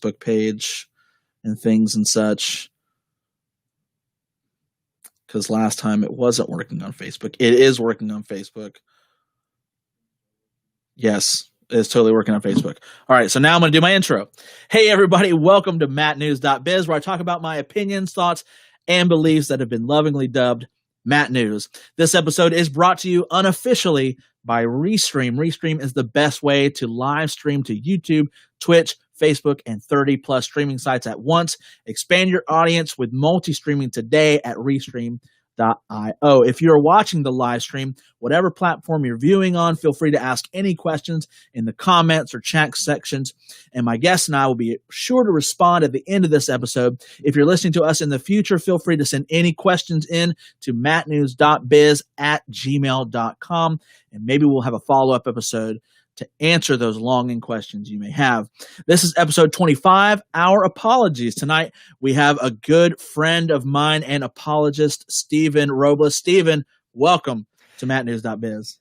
Facebook page and things and such. Because last time it wasn't working on Facebook. It is working on Facebook. Yes, it's totally working on Facebook. All right, so now I'm going to do my intro. Hey, everybody. Welcome to mattnews.biz, where I talk about my opinions, thoughts, and beliefs that have been lovingly dubbed Matt News. This episode is brought to you unofficially by Restream. Restream is the best way to live stream to YouTube, Twitch, Facebook, and 30-plus streaming sites at once. Expand your audience with multi-streaming today at Restream.io. If you're watching the live stream, whatever platform you're viewing on, feel free to ask any questions in the comments or chat sections, and my guest and I will be sure to respond at the end of this episode. If you're listening to us in the future, feel free to send any questions in to mattnews.biz@gmail.com, and maybe we'll have a follow-up episode to answer those longing questions you may have. This is episode 25, Our Apologies. Tonight, we have a good friend of mine and apologist, Stephen Robles. Stephen, welcome to mattnews.biz.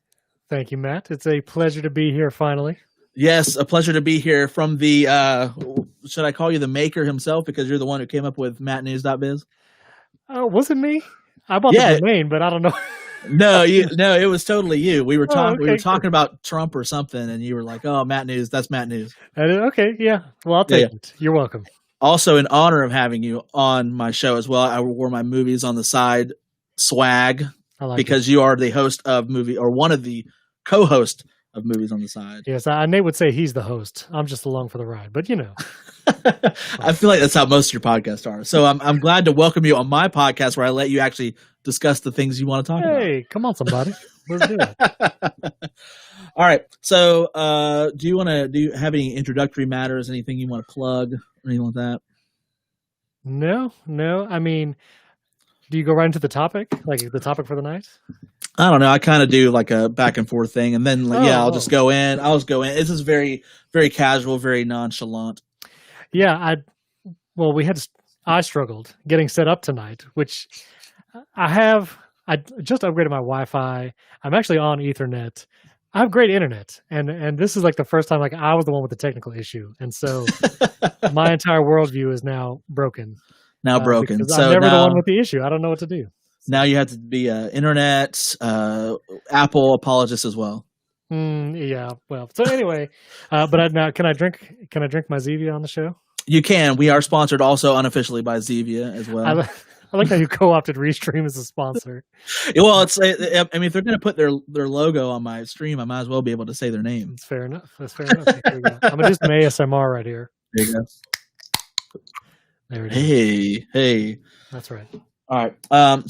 Thank you, Matt. It's a pleasure to be here finally. Yes, a pleasure to be here from the, should I call you the maker himself, because you're the one who came up with mattnews.biz? Oh, was it me? I bought the domain, but I don't know. No, it was totally you. We were talking. Okay, we were talking about Trump or something, and you were like, "Oh, Matt News. That's Matt News." Okay, yeah. Well, I'll take it. You're welcome. Also, in honor of having you on my show as well, I wore my movies on the side swag because you are the host of movie, or one of the co-hosts of Movies on the Side. Yes, Nate would say he's the host. I'm just along for the ride, but you know. I feel like that's how most of your podcasts are. So I'm glad to welcome you on my podcast, where I let you actually discuss the things you want to talk about. Hey, come on, somebody. Let's do it. All right. So do you have any introductory matters, anything you want to plug, or anything like that? No. I mean, do you go right into the topic? Like the topic for the night? I don't know. I kind of do like a back and forth thing, and then I'll just go in. I'll just go in. This is very, very casual, very nonchalant. Yeah, I struggled getting set up tonight, which I just upgraded my Wi-Fi. I'm actually on Ethernet. I have great internet, and this is like the first time like I was the one with the technical issue, and so my entire worldview is now broken. So I'm never the one with the issue. I don't know what to do. Now you have to be internet Apple apologist as well. Yeah. Well. So anyway, now can I drink my Zevia on the show? You can. We are sponsored also unofficially by Zevia as well. I like how you co-opted Restream as a sponsor. Well, if they're going to put their logo on my stream, I might as well be able to say their name. That's fair enough. There you go. I'm going to do some ASMR right here. There you go. There it is. Hey. That's right. All right.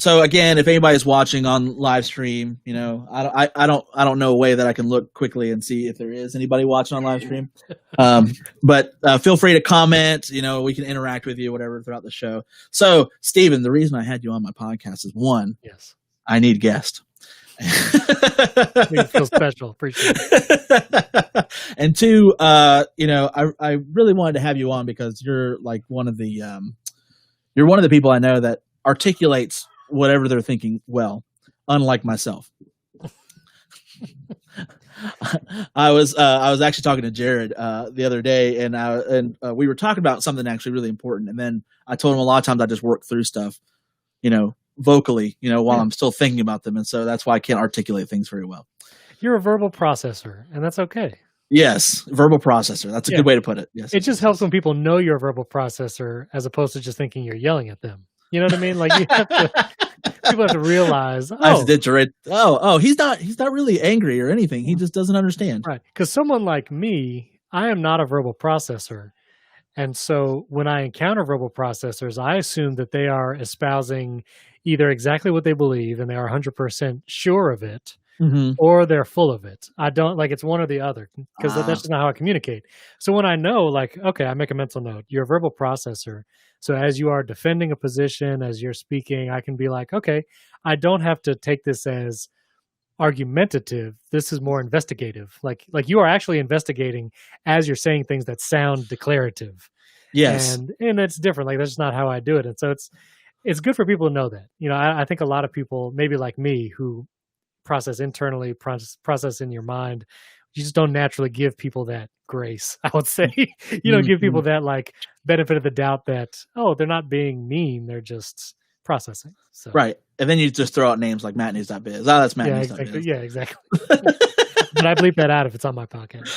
So again, if anybody's watching on live stream, I don't know a way that I can look quickly and see if there is anybody watching on live stream. But feel free to comment. We can interact with you, whatever, throughout the show. So, Stephen, the reason I had you on my podcast is one, yes, I need guests. You feel special. Appreciate it. And two, I really wanted to have you on because you're like one of the people I know that articulates whatever they're thinking well, unlike myself. I was actually talking to Jared the other day, and we were talking about something actually really important. And then I told him a lot of times I just work through stuff, vocally, while I'm still thinking about them, and so that's why I can't articulate things very well. You're a verbal processor, and that's okay. Yes, verbal processor. That's a good way to put it. Yes, it just helps when people know you're a verbal processor as opposed to just thinking you're yelling at them. You know what I mean? Like people have to realize. He's not really angry or anything. He just doesn't understand. Right? Because someone like me, I am not a verbal processor, and so when I encounter verbal processors, I assume that they are espousing either exactly what they believe and they are 100% sure of it, or they're full of it. I don't it's one or the other because that's just not how I communicate. So when I know, okay, I make a mental note. You're a verbal processor. So as you are defending a position, as you're speaking, I can be like, okay, I don't have to take this as argumentative. This is more investigative. Like you are actually investigating as you're saying things that sound declarative. Yes. And it's different. Like that's just not how I do it. And so it's good for people to know that. I think a lot of people, maybe like me, who process internally, process in your mind, you just don't naturally give people that grace, I would say. You don't give people that like benefit of the doubt that, oh, they're not being mean, they're just processing. So Right. And then you just throw out names like mattnews.biz. Oh, that's mattnews.biz. exactly. Yeah, exactly. But I bleep that out if it's on my podcast.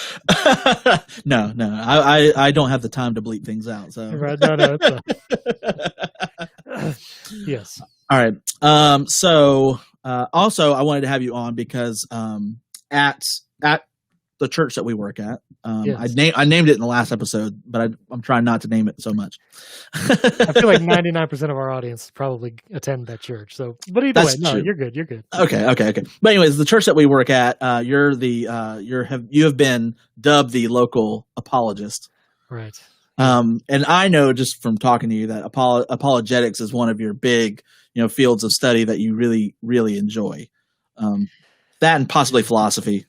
No. I don't have the time to bleep things out. So Right. No, yes. All right. So also I wanted to have you on because at the church that we work at, Yes. I named it in the last episode, but I'm trying not to name it so much. I feel like 99% of our audience probably attend that church. So, but either That's way, no, true. you're good. You're good. Okay. But anyways, the church that we work at, you have been dubbed the local apologist. Right. And I know just from talking to you that apologetics is one of your big, fields of study that you really, really enjoy. That and possibly philosophy.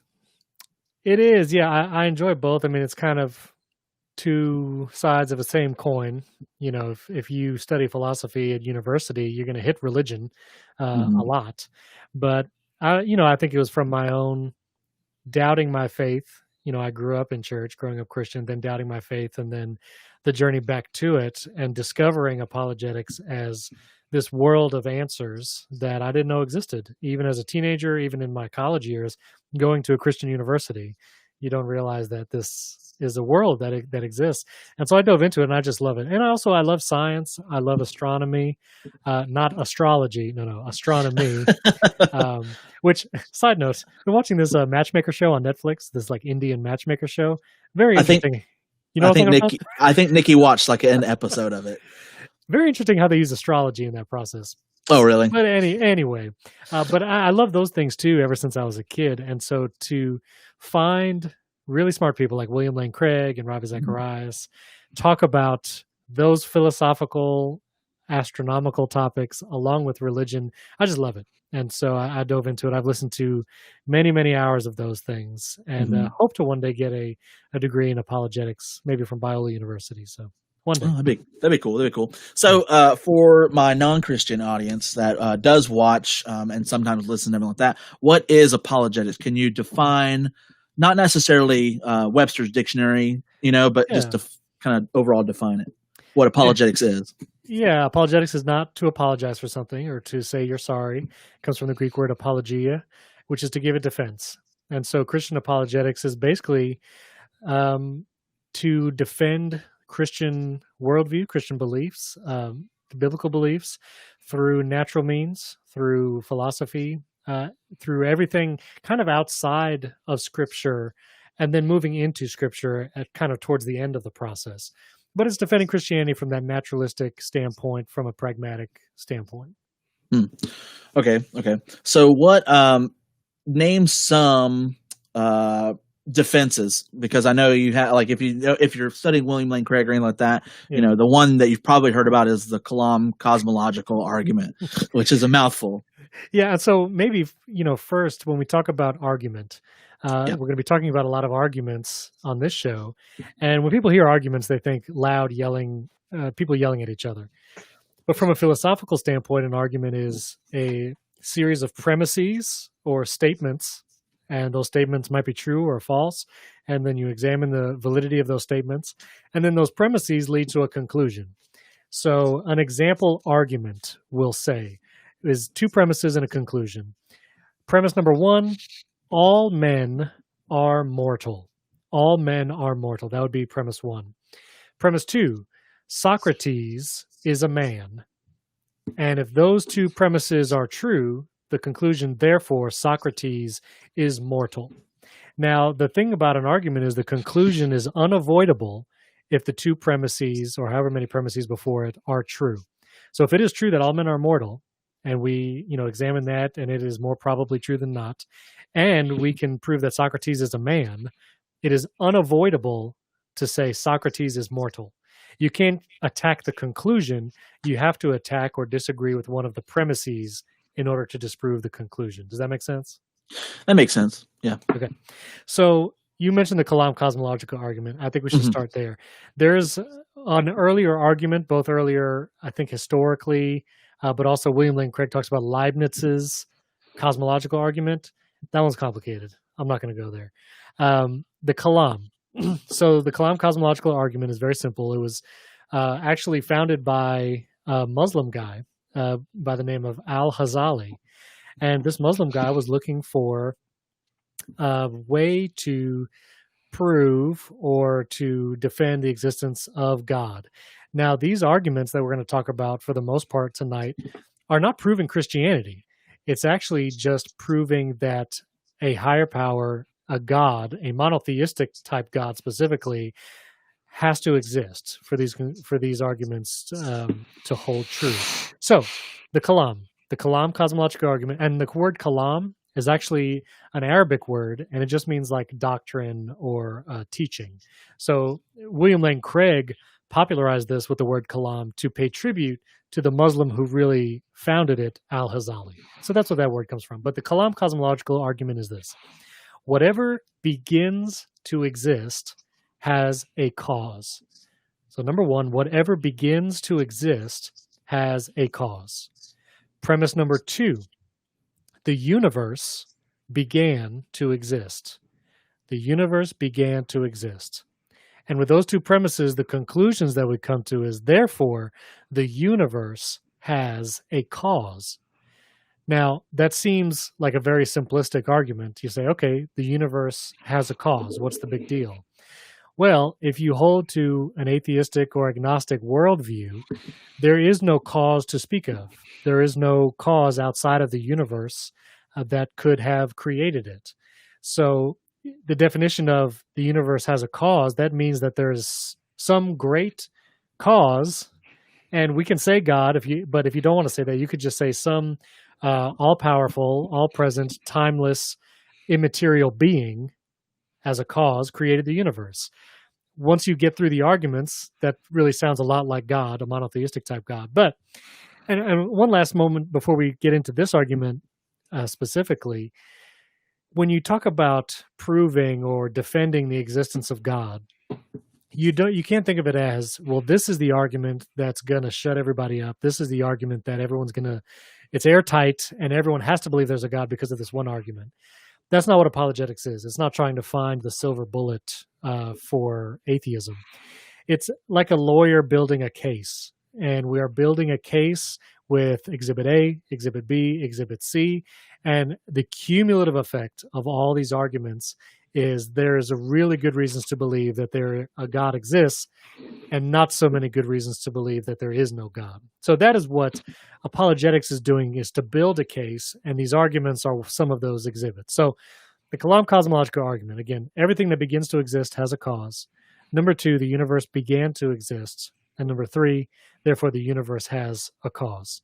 It is. Yeah. I enjoy both. I mean, it's kind of two sides of the same coin. If you study philosophy at university, you're going to hit religion a lot. But I think it was from my own doubting my faith. I grew up in church, growing up Christian, then doubting my faith, and then the journey back to it and discovering apologetics as this world of answers that I didn't know existed. Even as a teenager, even in my college years, going to a Christian university, you don't realize that this is a world that exists. And so I dove into it, and I just love it. And I love science. I love astronomy, not astrology. No, astronomy. Which, side note, I've been watching this matchmaker show on Netflix. This like Indian matchmaker show. Very interesting. I think Nikki watched like an episode of it. Very interesting how they use astrology in that process. Oh, really? But anyway, but I love those things too. Ever since I was a kid, and so to find really smart people like William Lane Craig and Ravi Zacharias talk about those philosophical, astronomical topics along with religion, I just love it. And so I dove into it. I've listened to many, many hours of those things, and hope to one day get a degree in apologetics, maybe from Biola University. So one day. Oh, that'd be cool. So for my non-Christian audience that does watch and sometimes listen to everything like that, what is apologetics? Can you define, not necessarily Webster's dictionary, but just to kind of overall define it, what apologetics is? Yeah, apologetics is not to apologize for something or to say you're sorry. It comes from the Greek word apologia, which is to give a defense. And so Christian apologetics is basically to defend Christian worldview, Christian beliefs, biblical beliefs through natural means, through philosophy, through everything kind of outside of Scripture, and then moving into Scripture at kind of towards the end of the process. But it's defending Christianity from that naturalistic standpoint, from a pragmatic standpoint. Okay. So what? Name some defenses, because I know you have, like, if you're studying William Lane Craig or anything like that, the one that you've probably heard about is the Kalam Cosmological argument, which is a mouthful. Yeah, and so maybe first when we talk about argument. We're going to be talking about a lot of arguments on this show. And when people hear arguments, they think loud yelling, people yelling at each other. But from a philosophical standpoint, an argument is a series of premises or statements, and those statements might be true or false. And then you examine the validity of those statements. And then those premises lead to a conclusion. So an example argument, we'll say, is two premises and a conclusion. Premise number one, all men are mortal. All men are mortal. That would be premise one. Premise two, Socrates is a man. And if those two premises are true, the conclusion, therefore, Socrates is mortal. Now, the thing about an argument is the conclusion is unavoidable if the two premises, or however many premises before it, are true. So if it is true that all men are mortal, and we examine that, and it is more probably true than not, and we can prove that Socrates is a man, it is unavoidable to say Socrates is mortal. You can't attack the conclusion. You have to attack or disagree with one of the premises in order to disprove the conclusion. Does that make sense? That makes sense. Yeah. Okay. So you mentioned the Kalam cosmological argument. I think we should start there. There's an earlier argument, both earlier, I think, historically, but also William Lane Craig talks about Leibniz's cosmological argument. That one's complicated. I'm not going to go there. The Kalam. So the Kalam cosmological argument is very simple. It was actually founded by a Muslim guy by the name of Al-Ghazali. And this Muslim guy was looking for a way to prove or to defend the existence of God. Now, these arguments that we're going to talk about for the most part tonight are not proving Christianity. It's actually just proving that a higher power, a God, a monotheistic type God specifically, has to exist for these arguments to hold true. So, the Kalam cosmological argument, and the word Kalam is actually an Arabic word, and it just means like doctrine or teaching. So William Lane Craig popularized this with the word Kalam to pay tribute to the Muslim who really founded it, Al-Ghazali. So that's where that word comes from. But the Kalam cosmological argument is this: whatever begins to exist has a cause. So number one, whatever begins to exist has a cause. Premise number two, the universe began to exist. The universe began to exist. And with those two premises, the conclusions that we come to is, therefore, the universe has a cause. Now, that seems like a very simplistic argument. You say, okay, the universe has a cause. What's the big deal? Well, if you hold to an atheistic or agnostic worldview, there is no cause to speak of. There is no cause outside of the universe that could have created it. So the definition of the universe has a cause, that means that there's some great cause, and we can say God, but if you don't want to say that, you could just say some all-powerful, all-present, timeless, immaterial being as a cause created the universe. Once you get through the arguments, that really sounds a lot like God, a monotheistic type God. But, and one last moment before we get into this argument specifically, when you talk about proving or defending the existence of God, you can't think of it as, well, this is the argument that's going to shut everybody up. This is the argument that it's airtight and everyone has to believe there's a God because of this one argument. That's not what apologetics is. It's not trying to find the silver bullet for atheism. It's like a lawyer building a case, and we are building a case with Exhibit A, Exhibit B, Exhibit C, and the cumulative effect of all these arguments is there is a really good reasons to believe that a God exists, and not so many good reasons to believe that there is no God. So that is what apologetics is doing, is to build a case, and these arguments are some of those exhibits. So the Kalam cosmological argument, again, everything that begins to exist has a cause. Number two, the universe began to exist. And number three, therefore the universe has a cause.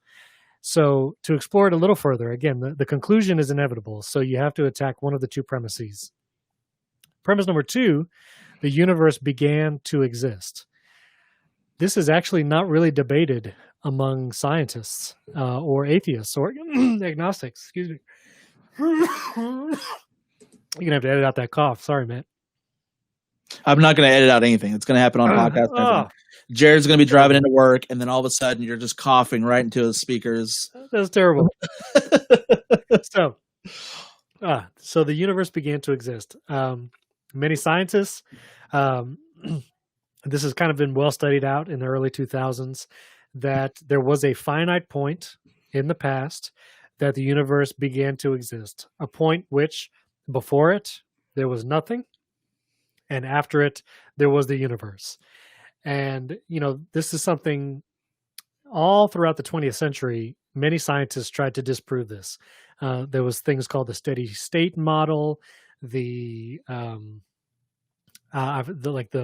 So to explore it a little further, again, the conclusion is inevitable. So you have to attack one of the two premises. Premise number two, the universe began to exist. This is actually not really debated among scientists or atheists or agnostics. Excuse me. You're going to have to edit out that cough. Sorry, Matt. I'm not going to edit out anything. It's going to happen on podcast. Jared's going to be driving into work, and then all of a sudden you're just coughing right into the speakers. That's terrible. So the universe began to exist. Many scientists, this has kind of been well studied out in the early 2000s, that there was a finite point in the past that the universe began to exist, a point which before it there was nothing, and after it there was the universe. And, this is something all throughout the 20th century, many scientists tried to disprove this. There was things called the steady state model, the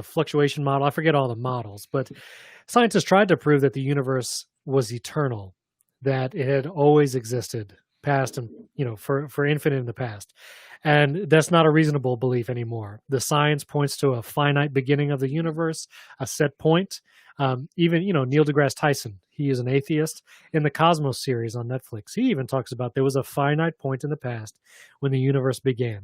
fluctuation model. I forget all the models, but scientists tried to prove that the universe was eternal, that it had always existed, past and for infinite in the past. And that's not a reasonable belief anymore. The science points to a finite beginning of the universe, a set point. Even Neil deGrasse Tyson, he is an atheist. In the Cosmos series on Netflix, he even talks about there was a finite point in the past when the universe began.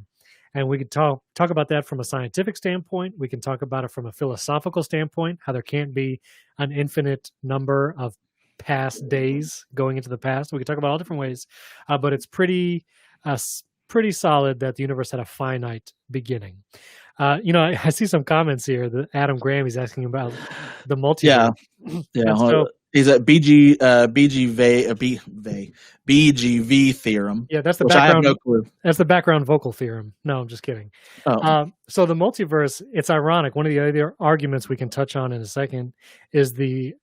And we could talk about that from a scientific standpoint. We can talk about it from a philosophical standpoint, how there can't be an infinite number of past days going into the past. We could talk about all different ways, but it's pretty pretty solid that the universe had a finite beginning. I see some comments here that Adam Graham is asking about the multiverse. Yeah. And so, he's at BGV theorem. yeah, that's the which I have background. no clue. That's the background vocal theorem. No, I'm just kidding. Oh, So the multiverse, it's ironic. One of the other arguments we can touch on in a second is the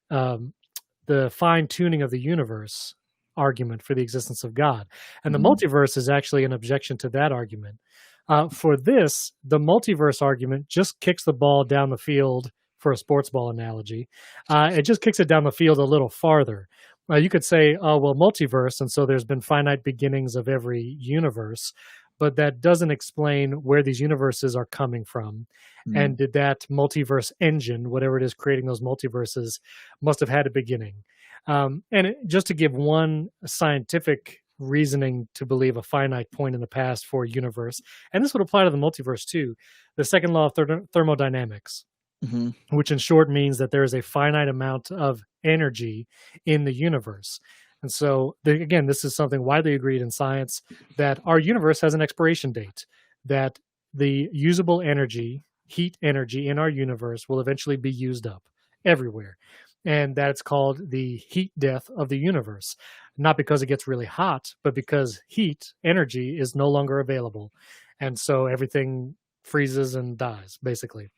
fine tuning of the universe argument for the existence of God, and the multiverse is actually an objection to that argument. For this, the multiverse argument just kicks the ball down the field. For a sports ball analogy, it just kicks it down the field a little farther. You could say, oh, well, multiverse, and so there's been finite beginnings of every universe, but that doesn't explain where these universes are coming from. And did that multiverse engine, whatever it is creating those multiverses, must have had a beginning. Just to give one scientific reasoning to believe a finite point in the past for a universe, and this would apply to the multiverse too, the second law of thermodynamics. Which in short means that there is a finite amount of energy in the universe. And so, again, this is something widely agreed in science, that our universe has an expiration date, that the usable energy, heat energy in our universe will eventually be used up everywhere. And that's called the heat death of the universe, not because it gets really hot, but because heat energy is no longer available. And so everything freezes and dies, basically.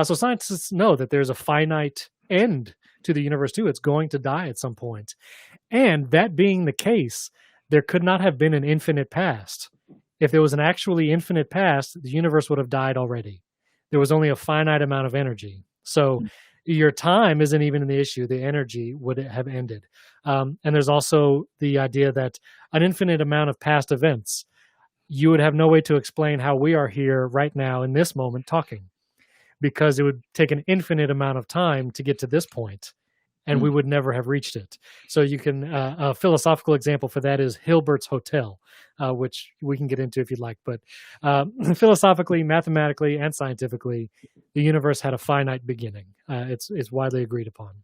So scientists know that there's a finite end to the universe too. It's going to die at some point. And that being the case, there could not have been an infinite past. If there was an actually infinite past, the universe would have died already. There was only a finite amount of energy. So your time isn't even the issue. The energy would have ended. And there's also the idea that an infinite amount of past events, you would have no way to explain how we are here right now in this moment talking, because it would take an infinite amount of time to get to this point, and we would never have reached it. So you can, a philosophical example for that is Hilbert's Hotel, which we can get into if you'd like. But philosophically, mathematically, and scientifically, the universe had a finite beginning. It's widely agreed upon.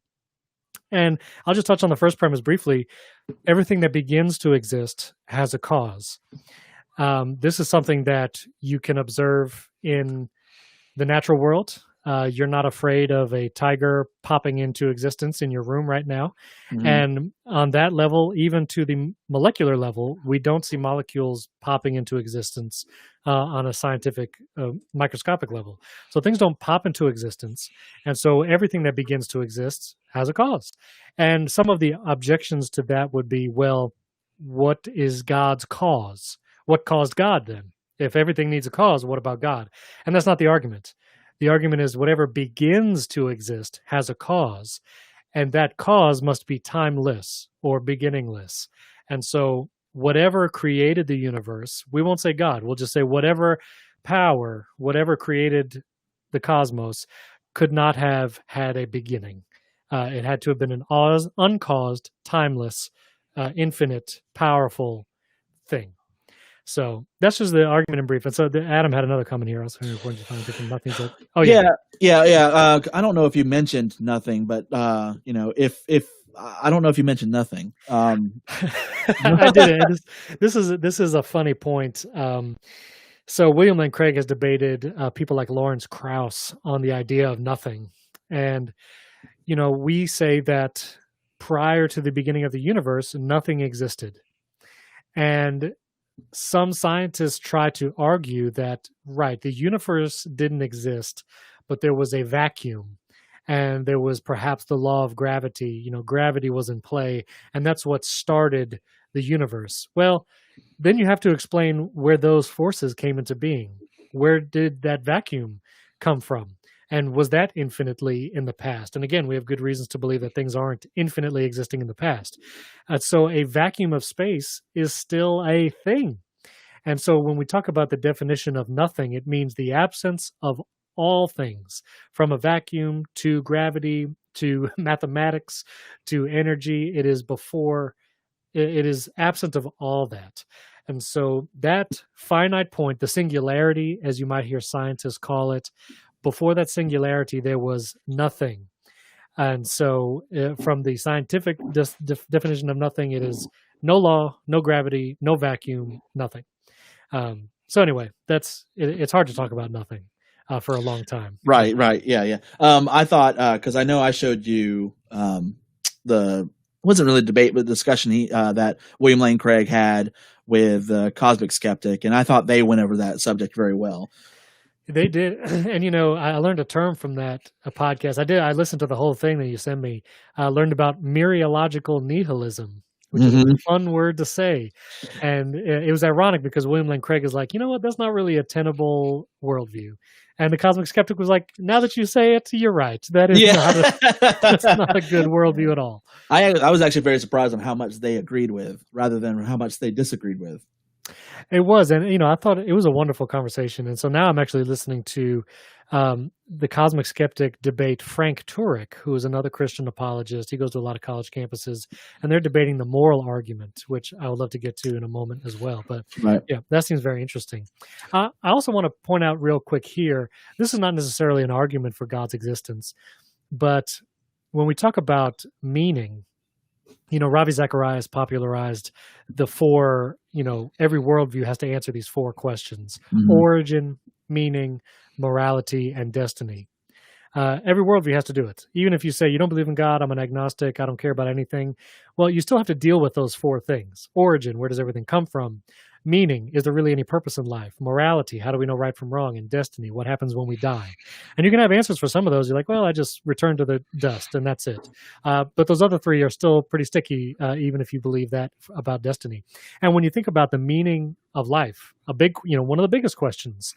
And I'll just touch on the first premise briefly. Everything that begins to exist has a cause. This is something that you can observe in the natural world. You're not afraid of a tiger popping into existence in your room right now. And on that level, even to the molecular level, we don't see molecules popping into existence on a scientific microscopic level. So things don't pop into existence. And so everything that begins to exist has a cause. And some of the objections to that would be, well, what is God's cause? What caused God then? If everything needs a cause, what about God? And that's not the argument. The argument is whatever begins to exist has a cause, and that cause must be timeless or beginningless. And so whatever created the universe, we won't say God, we'll just say whatever power, whatever created the cosmos could not have had a beginning. It had to have been an uncaused, timeless, infinite, powerful thing. So that's just the argument in brief. And so Adam had another comment here. I was very important to find nothing's like, oh yeah. I don't know if you mentioned nothing, but if I don't know if you mentioned nothing. I didn't. This is a funny point. So William Lane Craig has debated people like Lawrence Krauss on the idea of nothing. And, we say that prior to the beginning of the universe, nothing existed. And some scientists try to argue that, right, the universe didn't exist, but there was a vacuum, and there was perhaps the law of gravity. Gravity was in play, and that's what started the universe. Well, then you have to explain where those forces came into being. Where did that vacuum come from? And was that infinitely in the past? And again, we have good reasons to believe that things aren't infinitely existing in the past. So a vacuum of space is still a thing. And so when we talk about the definition of nothing, it means the absence of all things, from a vacuum to gravity to mathematics to energy. It is absent of all that. And so that finite point, the singularity, as you might hear scientists call it, before that singularity, there was nothing. And so from the scientific definition of nothing, it is no law, no gravity, no vacuum, nothing. So anyway, it's hard to talk about nothing for a long time. Right. Yeah. I thought, because I know I showed you the wasn't really a debate, but discussion that William Lane Craig had with Cosmic Skeptic, and I thought they went over that subject very well. They did, and I learned a term from that podcast. I listened to the whole thing that you sent me. I learned about mereological nihilism, which is a fun word to say. And it was ironic because William Lane Craig is like, you know what, that's not really a tenable worldview. And the Cosmic Skeptic was like, now that you say it, you're right. That is that's not a good worldview at all. I was actually very surprised on how much they agreed with rather than how much they disagreed with. It was, and I thought it was a wonderful conversation. And so now I'm actually listening to the Cosmic Skeptic debate Frank Turek, who is another Christian apologist. He goes to a lot of college campuses, and they're debating the moral argument, which I would love to get to in a moment as well. But yeah, that seems very interesting. I also want to point out real quick here, this is not necessarily an argument for God's existence, but when we talk about meaning, Ravi Zacharias popularized the four, every worldview has to answer these four questions: origin, meaning, morality, and destiny. Every worldview has to do it. Even if you say you don't believe in God, I'm an agnostic, I don't care about anything, well, you still have to deal with those four things. Origin, where does everything come from? Meaning, is there really any purpose in life? Morality, how do we know right from wrong? And destiny, what happens when we die? And you can have answers for some of those. You're like, well, I just return to the dust and that's it. But those other three are still pretty sticky, even if you believe that about destiny. And when you think about the meaning of life, one of the biggest questions,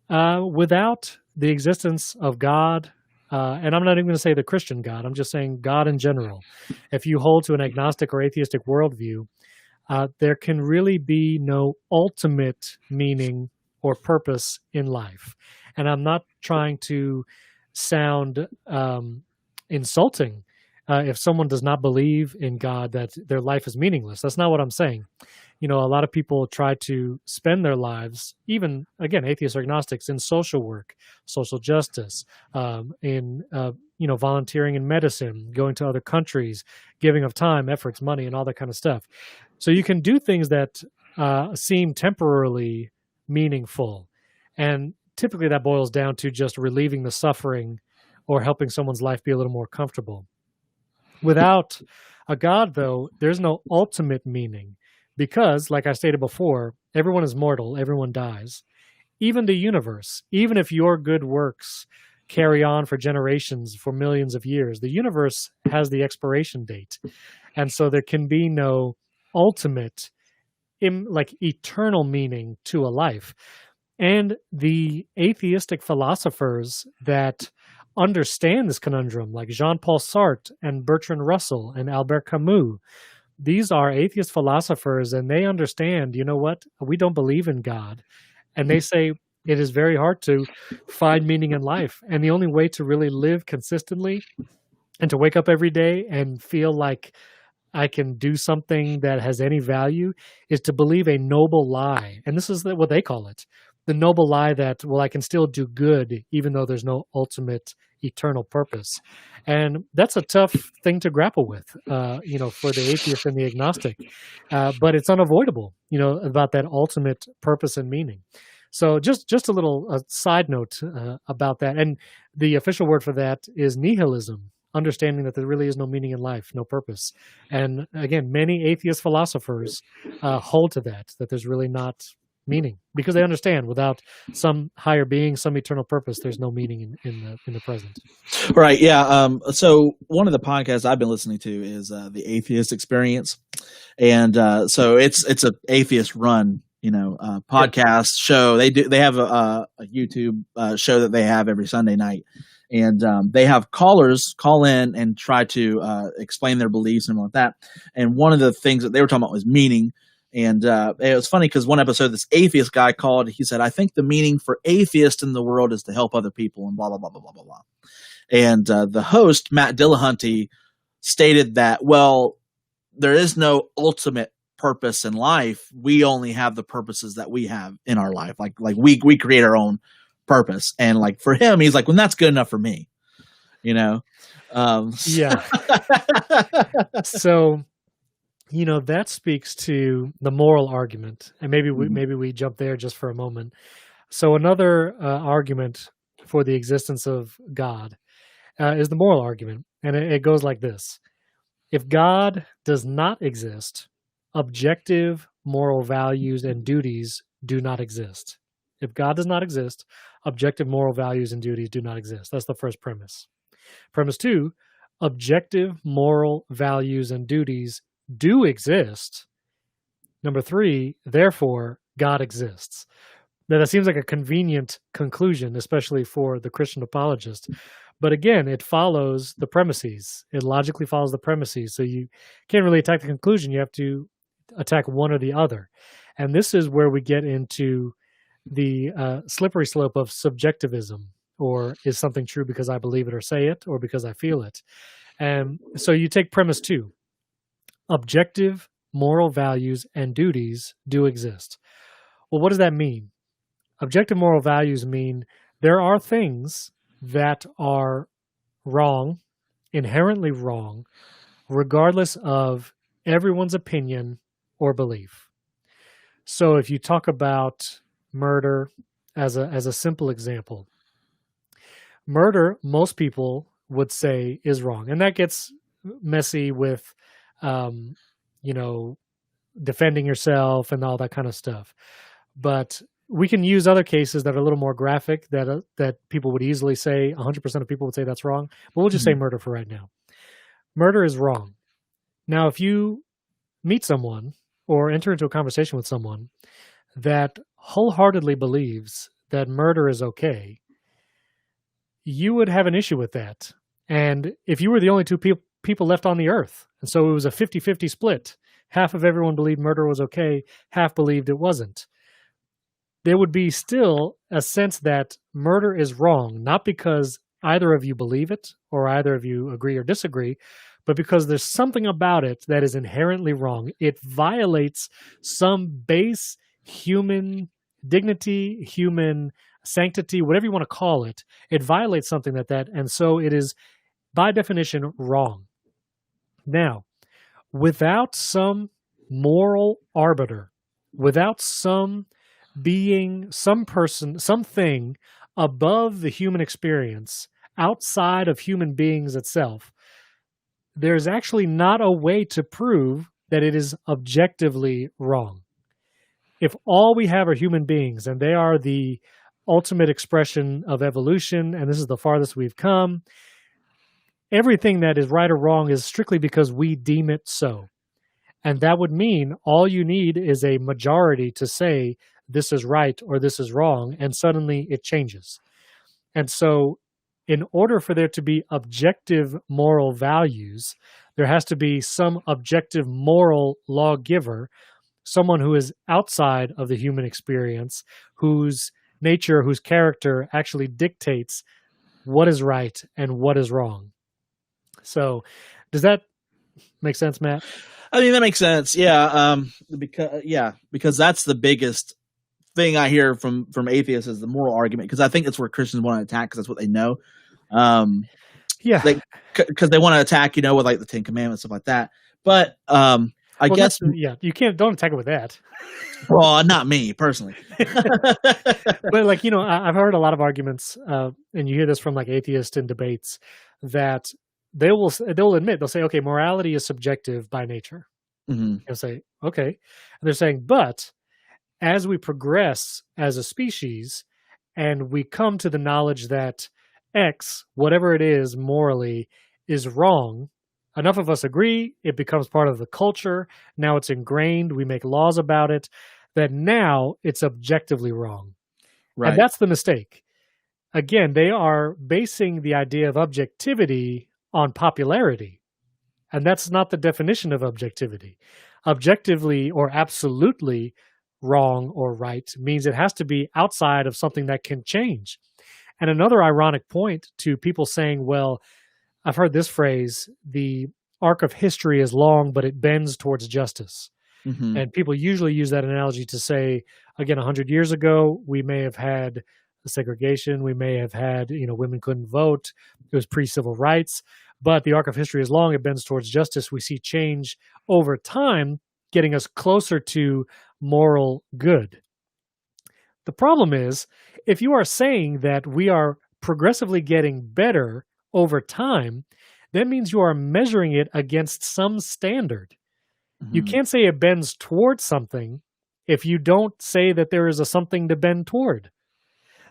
without the existence of God, and I'm not even going to say the Christian God, I'm just saying God in general. If you hold to an agnostic or atheistic worldview, there can really be no ultimate meaning or purpose in life. And I'm not trying to sound insulting if someone does not believe in God, that their life is meaningless. That's not what I'm saying. A lot of people try to spend their lives, even, again, atheists or agnostics, in social work, social justice, in volunteering in medicine, going to other countries, giving of time, efforts, money, and all that kind of stuff. So you can do things that seem temporarily meaningful. And typically that boils down to just relieving the suffering or helping someone's life be a little more comfortable. Without a God, though, there's no ultimate meaning because, like I stated before, everyone is mortal, everyone dies. Even the universe, even if your good works carry on for generations, for millions of years, the universe has the expiration date. And so there can be no ultimate, eternal meaning to a life. And the atheistic philosophers that understand this conundrum, like Jean-Paul Sartre and Bertrand Russell and Albert Camus, these are atheist philosophers, and they understand, we don't believe in God. And they say it is very hard to find meaning in life. And the only way to really live consistently and to wake up every day and feel like I can do something that has any value is to believe a noble lie. And this is what they call it. The noble lie that, well, I can still do good even though there's no ultimate eternal purpose. And that's a tough thing to grapple with, for the atheist and the agnostic. But it's unavoidable, about that ultimate purpose and meaning. So just a little side note about that. And the official word for that is nihilism, understanding that there really is no meaning in life, no purpose. And again, many atheist philosophers hold to that there's really not meaning, because they understand without some higher being, some eternal purpose, there's no meaning in the present. Right. Yeah. So one of the podcasts I've been listening to is the Atheist Experience, and so it's an atheist run, podcast show. They have a YouTube show that they have every Sunday night, and they have callers call in and try to explain their beliefs and all that. And one of the things that they were talking about was meaning. And it was funny because one episode, this atheist guy called. He said, "I think the meaning for atheists in the world is to help other people," and blah blah blah blah blah blah blah. And the host, Matt Dillahunty, stated that, well, there is no ultimate purpose in life. We only have the purposes that we have in our life. Like we create our own purpose. And like for him, he's like, well, that's good enough for me. Yeah. So That speaks to the moral argument, and maybe Mhm. we jump there just for a moment. So another argument for the existence of God is the moral argument, and it goes like this: if God does not exist, objective moral values and duties do not exist. If God does not exist, objective moral values and duties do not exist. That's the first premise. Premise two: objective moral values and duties do exist. Number three, therefore, God exists. Now, that seems like a convenient conclusion, especially for the Christian apologist. But again, it follows the premises. It logically follows the premises. So you can't really attack the conclusion. You have to attack one or the other. And this is where we get into the slippery slope of subjectivism, or is something true because I believe it or say it, or because I feel it. And so you take premise two: objective moral values and duties do exist. Well, what does that mean? Objective moral values mean there are things that are wrong, inherently wrong, regardless of everyone's opinion or belief. So if you talk about murder as a simple example, murder, most people would say is wrong. And that gets messy with, defending yourself and all that kind of stuff. But we can use other cases that are a little more graphic that people would easily say 100% of people would say that's wrong. But we'll just say murder for right now. Murder is wrong. Now, if you meet someone or enter into a conversation with someone that wholeheartedly believes that murder is okay, you would have an issue with that. And if you were the only two people left on the earth, and so it was a 50-50 split, half of everyone believed murder was okay, half believed it wasn't, there would be still a sense that murder is wrong, not because either of you believe it or either of you agree or disagree, but because there's something about it that is inherently wrong. It violates some base human dignity, human sanctity, whatever you want to call it. It violates something and so it is by definition wrong. Now, without some moral arbiter, without some being, some person, something above the human experience, outside of human beings itself, there's actually not a way to prove that it is objectively wrong. If all we have are human beings and they are the ultimate expression of evolution, and this is the farthest we've come, everything that is right or wrong is strictly because we deem it so. And that would mean all you need is a majority to say this is right or this is wrong, and suddenly it changes. And so in order for there to be objective moral values, there has to be some objective moral lawgiver, someone who is outside of the human experience, whose nature, whose character actually dictates what is right and what is wrong. So does that make sense, Matt? I mean, that makes sense. Yeah. Because that's the biggest thing I hear from atheists is the moral argument, because I think that's where Christians want to attack, because that's what they know. Because they want to attack, with like the Ten Commandments, stuff like that. But I guess you don't attack it with that. Well, not me personally. But I've heard a lot of arguments, and you hear this from like atheists in debates, that they'll admit, they'll say, okay, morality is subjective by nature. Mm-hmm. They'll say, okay, and they're saying, but as we progress as a species and we come to the knowledge that X, whatever it is morally, is wrong, enough of us agree, it becomes part of the culture, now it's ingrained, we make laws about it, that now it's objectively wrong. Right. And that's the mistake. Again, they are basing the idea of objectivity on popularity. And that's not the definition of objectivity. Objectively or absolutely wrong or right means it has to be outside of something that can change. And another ironic point to people saying, well, I've heard this phrase, the arc of history is long, but it bends towards justice. Mm-hmm. And people usually use that analogy to say, again, 100 years ago, we may have had segregation. We may have had, women couldn't vote. It was pre-civil rights. But the arc of history is long, it bends towards justice. We see change over time, getting us closer to moral good. The problem is, if you are saying that we are progressively getting better over time, that means you are measuring it against some standard. You can't say it bends towards something if you don't say that there is a something to bend toward.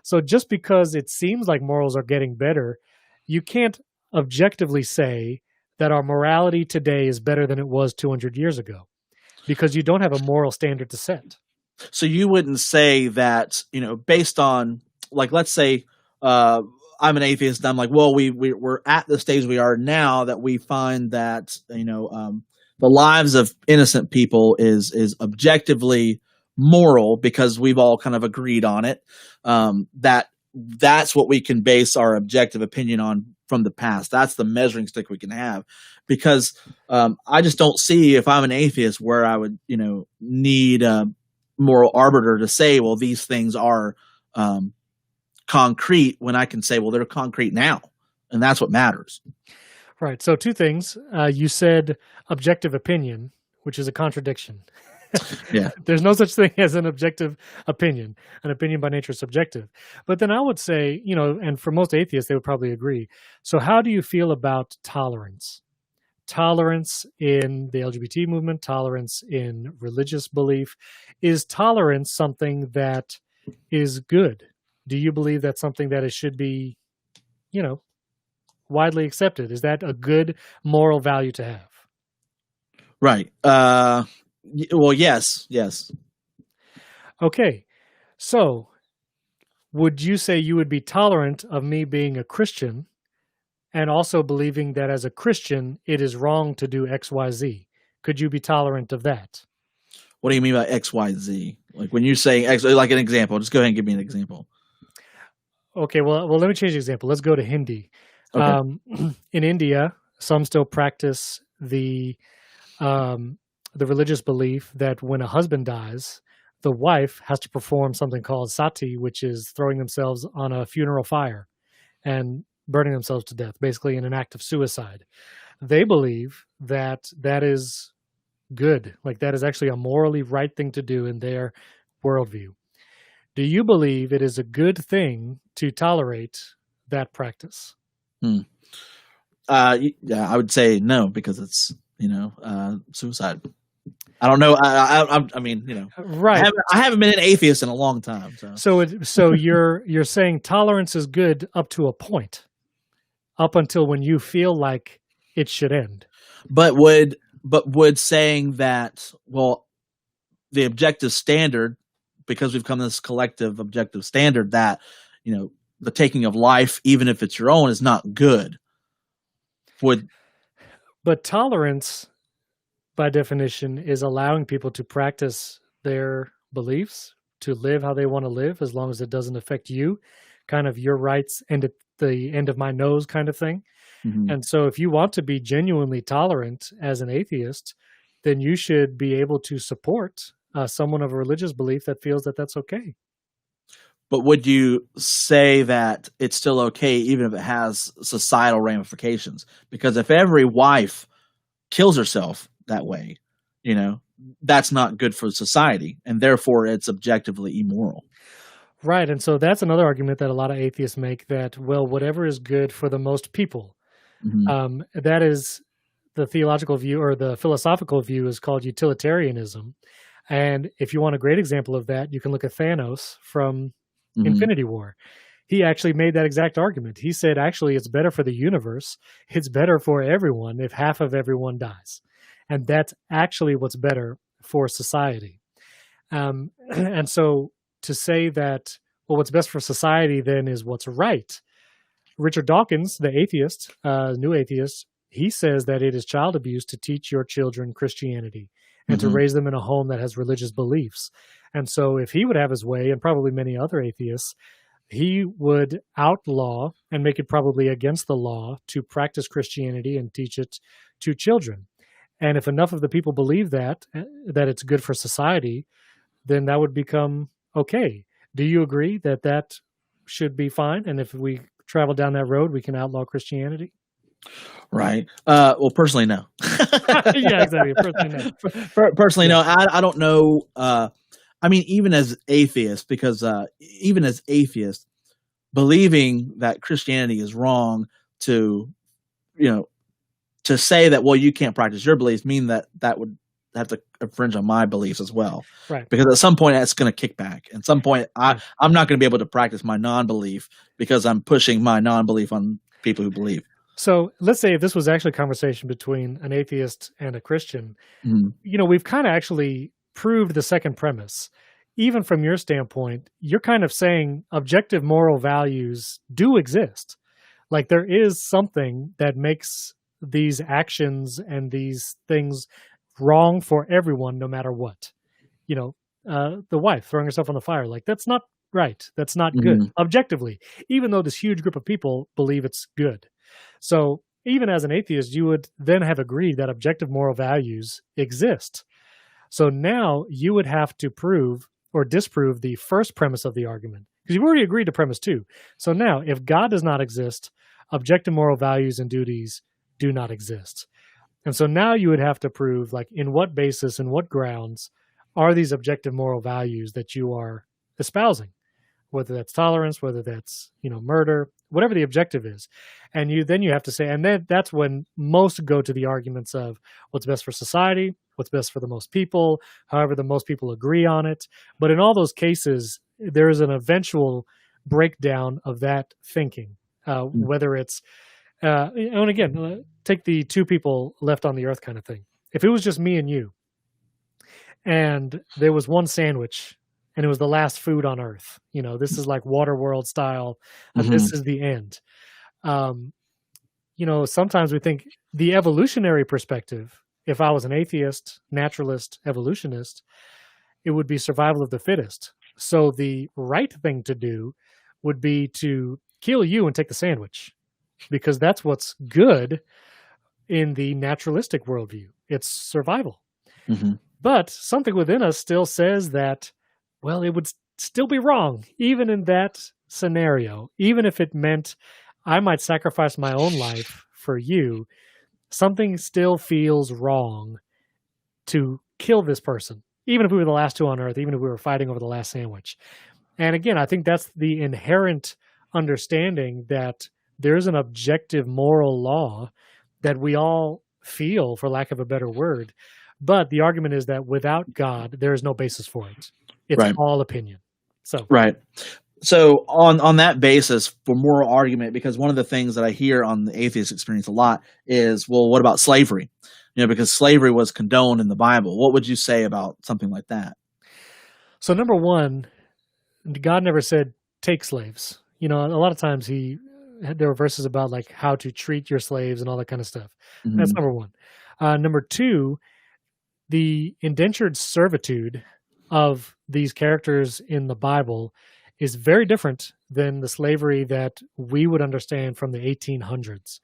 So just because it seems like morals are getting better, you can't objectively say that our morality today is better than it was 200 years ago, because you don't have a moral standard to set. So you wouldn't say that, based on, like, let's say I'm an atheist and I'm like, well, we're at the stage we are now that we find that, the lives of innocent people is objectively moral because we've all kind of agreed on it. That's what we can base our objective opinion on from the past. That's the measuring stick we can have, because I just don't see, if I'm an atheist, where I would, need a moral arbiter to say, well, these things are concrete, when I can say, well, they're concrete now. And that's what matters. Right. So two things. You said objective opinion, which is a contradiction. Yeah. There's no such thing as an objective opinion. An opinion by nature is subjective. But then I would say, and for most atheists, they would probably agree. So how do you feel about tolerance? Tolerance in the LGBT movement, tolerance in religious belief. Is tolerance something that is good? Do you believe that's something that it should be, widely accepted? Is that a good moral value to have? Right. Well, yes. Okay. So would you say you would be tolerant of me being a Christian and also believing that as a Christian, it is wrong to do X, Y, Z? Could you be tolerant of that? What do you mean by X, Y, Z? Like when you're saying X, like an example, just go ahead and give me an example. Okay. Well, let me change the example. Let's go to Hindi. Okay. In India, some still practice the religious belief that when a husband dies, the wife has to perform something called sati, which is throwing themselves on a funeral fire and burning themselves to death, basically in an act of suicide. They believe that that is good, like that is actually a morally right thing to do in their worldview. Do you believe it is a good thing to tolerate that practice? Yeah, I would say no, because it's suicide. I don't know. I mean, right. I haven't been an atheist in a long time. So you're saying tolerance is good up to a point, up until when you feel like it should end. But would saying that, well, the objective standard, because we've come to this collective objective standard that, the taking of life, even if it's your own, is not good. But tolerance, by definition, is allowing people to practice their beliefs, to live how they want to live, as long as it doesn't affect you, kind of your rights and at the end of my nose kind of thing. Mm-hmm. And so if you want to be genuinely tolerant as an atheist, then you should be able to support someone of a religious belief that feels that that's okay. But would you say that it's still okay even if it has societal ramifications? Because if every wife kills herself that way, that's not good for society, and therefore it's objectively immoral. Right. And so that's another argument that a lot of atheists make, that, well, whatever is good for the most people, that is the theological view, or the philosophical view is called utilitarianism. And if you want a great example of that, you can look at Thanos from Infinity War. He actually made that exact argument. He said, actually, it's better for the universe. It's better for everyone if half of everyone dies. And that's actually what's better for society. And so to say that, well, what's best for society then is what's right. Richard Dawkins, the atheist, new atheist, he says that it is child abuse to teach your children Christianity and to raise them in a home that has religious beliefs. And so if he would have his way, and probably many other atheists, he would outlaw and make it probably against the law to practice Christianity and teach it to children. And if enough of the people believe that it's good for society, then that would become okay. Do you agree that that should be fine? And if we travel down that road, we can outlaw Christianity? Right. Well, personally, no. Yeah, exactly. Personally, no. Personally, Yeah. no. I don't know. I mean, even as atheists, because even as atheists, believing that Christianity is wrong to, you know, to say that, well, you can't practice your beliefs, mean that would have to infringe on my beliefs as well. Right. Because at some point that's going to kick back. At some point, I'm not going to be able to practice my non-belief because I'm pushing my non-belief on people who believe. So let's say if this was actually a conversation between an atheist and a Christian, we've kind of actually proved the second premise. Even from your standpoint, you're kind of saying objective moral values do exist. Like there is something that makes these actions and these things wrong for everyone, no matter what. The wife throwing herself on the fire, like that's not right. That's not good objectively, even though this huge group of people believe it's good. So even as an atheist, you would then have agreed that objective moral values exist. So now you would have to prove or disprove the first premise of the argument, because you've already agreed to premise 2. So now, if God does not exist, objective moral values and duties do not exist. And so now you would have to prove, like, in what basis and what grounds are these objective moral values that you are espousing, whether that's tolerance, whether that's, murder, whatever the objective is. And you have to say, and then that's when most go to the arguments of what's best for society, what's best for the most people, however the most people agree on it. But in all those cases, there is an eventual breakdown of that thinking, whether it's, and again, take the 2 people left on the earth kind of thing. If it was just me and you, and there was one sandwich, and it was the last food on earth, this is like Waterworld style, and this is the end. Sometimes we think the evolutionary perspective, if I was an atheist, naturalist, evolutionist, it would be survival of the fittest. So the right thing to do would be to kill you and take the sandwich, because that's what's good in the naturalistic worldview. It's survival. But something within us still says that, well, it would still be wrong, even in that scenario, even if it meant I might sacrifice my own life for you. Something still feels wrong to kill this person, even if we were the last 2 on earth, even if we were fighting over the last sandwich. And again, I think that's the inherent understanding that there's an objective moral law that we all feel, for lack of a better word. But the argument is that without God, there is no basis for it. It's all opinion. So on that basis, for moral argument, because one of the things that I hear on the Atheist Experience a lot is, well, what about slavery? Because slavery was condoned in the Bible. What would you say about something like that? So number one, God never said take slaves. A lot of times there were verses about like how to treat your slaves and all that kind of stuff. That's number one. Number two, the indentured servitude of these characters in the Bible is very different than the slavery that we would understand from the 1800s.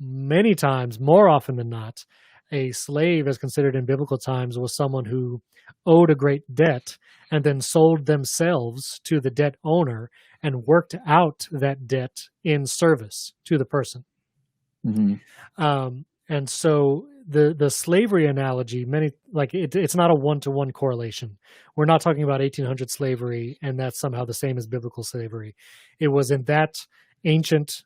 Many times, more often than not, a slave, as considered in biblical times, was someone who owed a great debt and then sold themselves to the debt owner and worked out that debt in service to the person. And so the slavery analogy, it's not a one-to-one correlation. We're not talking about 1800 slavery and that's somehow the same as biblical slavery. It was in that ancient,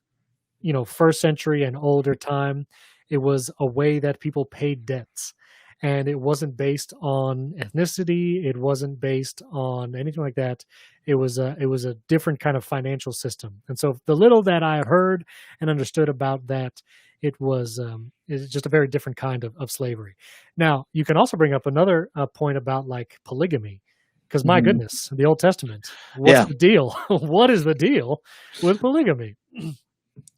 first century and older time. It was a way that people paid debts, and it wasn't based on ethnicity. It wasn't based on anything like that. It was a different kind of financial system. And so the little that I heard and understood about that, it's just a very different kind of slavery. Now, you can also bring up another point about like polygamy, because my goodness, the Old Testament, what's the deal? What is the deal with polygamy?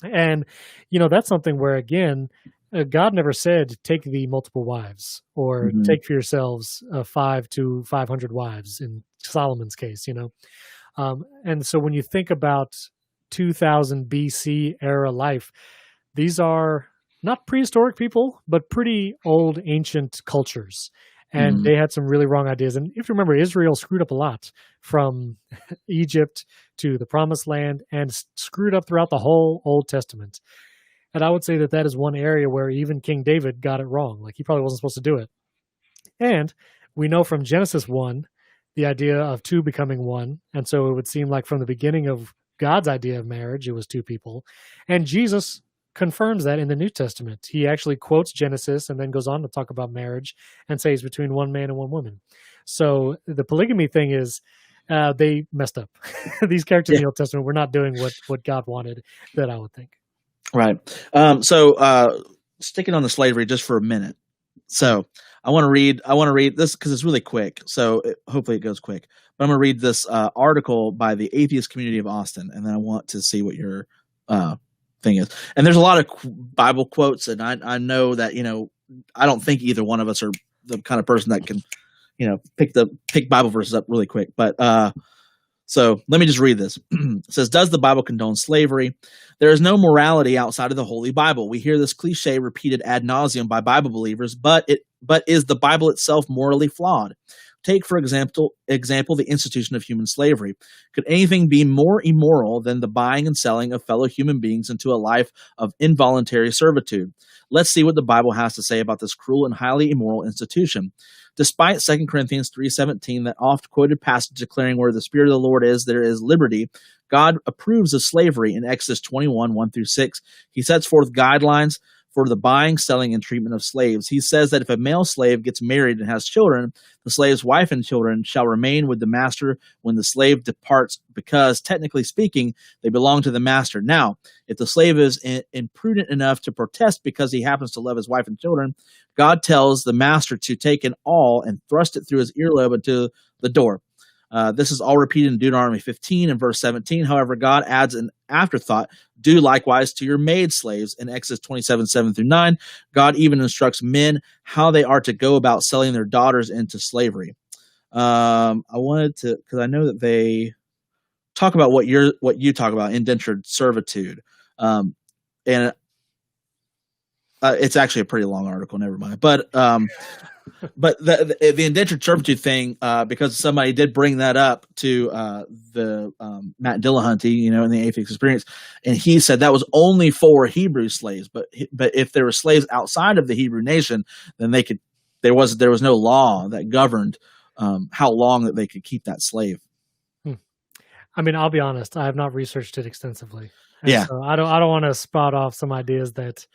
And, that's something where, again, God never said take the multiple wives or take for yourselves 5 to 500 wives in Solomon's case, And so when you think about 2000 BC era life, these are not prehistoric people, but pretty old, ancient cultures. And they had some really wrong ideas. And if you remember, Israel screwed up a lot from Egypt to the Promised Land and screwed up throughout the whole Old Testament. And I would say that that is one area where even King David got it wrong. Like, he probably wasn't supposed to do it. And we know from Genesis 1, the idea of two becoming one. And so it would seem like from the beginning of God's idea of marriage, it was two people. And Jesus confirms that in the New Testament. He actually quotes Genesis and then goes on to talk about marriage and says between one man and one woman. So the polygamy thing is, they messed up. These characters in the Old Testament were not doing what God wanted, that I would think. Right. So sticking on the slavery just for a minute. So I want to read this because it's really quick. So hopefully it goes quick. But I'm going to read this article by the Atheist Community of Austin, and then I want to see what your thing is. And there's a lot of Bible quotes, and I know that, I don't think either one of us are the kind of person that can, pick Bible verses up really quick. But so let me just read this. It says, does the Bible condone slavery? There is no morality outside of the Holy Bible. We hear this cliche repeated ad nauseum by Bible believers, but is the Bible itself morally flawed? Take, for example, the institution of human slavery. Could anything be more immoral than the buying and selling of fellow human beings into a life of involuntary servitude? Let's see what the Bible has to say about this cruel and highly immoral institution. Despite 2 Corinthians 3:17, that oft-quoted passage declaring where the Spirit of the Lord is, there is liberty, God approves of slavery in Exodus 21, 1-6. He sets forth guidelines for the buying, selling, and treatment of slaves. He says that if a male slave gets married and has children, the slave's wife and children shall remain with the master when the slave departs, because, technically speaking, they belong to the master. Now, if the slave is imprudent enough to protest because he happens to love his wife and children, God tells the master to take an awl and thrust it through his earlobe into the door. This is all repeated in Deuteronomy 15 and verse 17. However, God adds an afterthought: do likewise to your maid slaves. In Exodus 27, 7-9, God even instructs men how they are to go about selling their daughters into slavery. I wanted to, because I know that they talk about what you talk about, indentured servitude. And it's actually a pretty long article, never mind. But the indentured servitude thing, because somebody did bring that up to the Matt Dillahunty, in the Atheist Experience, and he said that was only for Hebrew slaves. But if there were slaves outside of the Hebrew nation, then they could. There was no law that governed how long that they could keep that slave. I mean, I'll be honest, I have not researched it extensively. Yeah, so I don't want to spout off some ideas that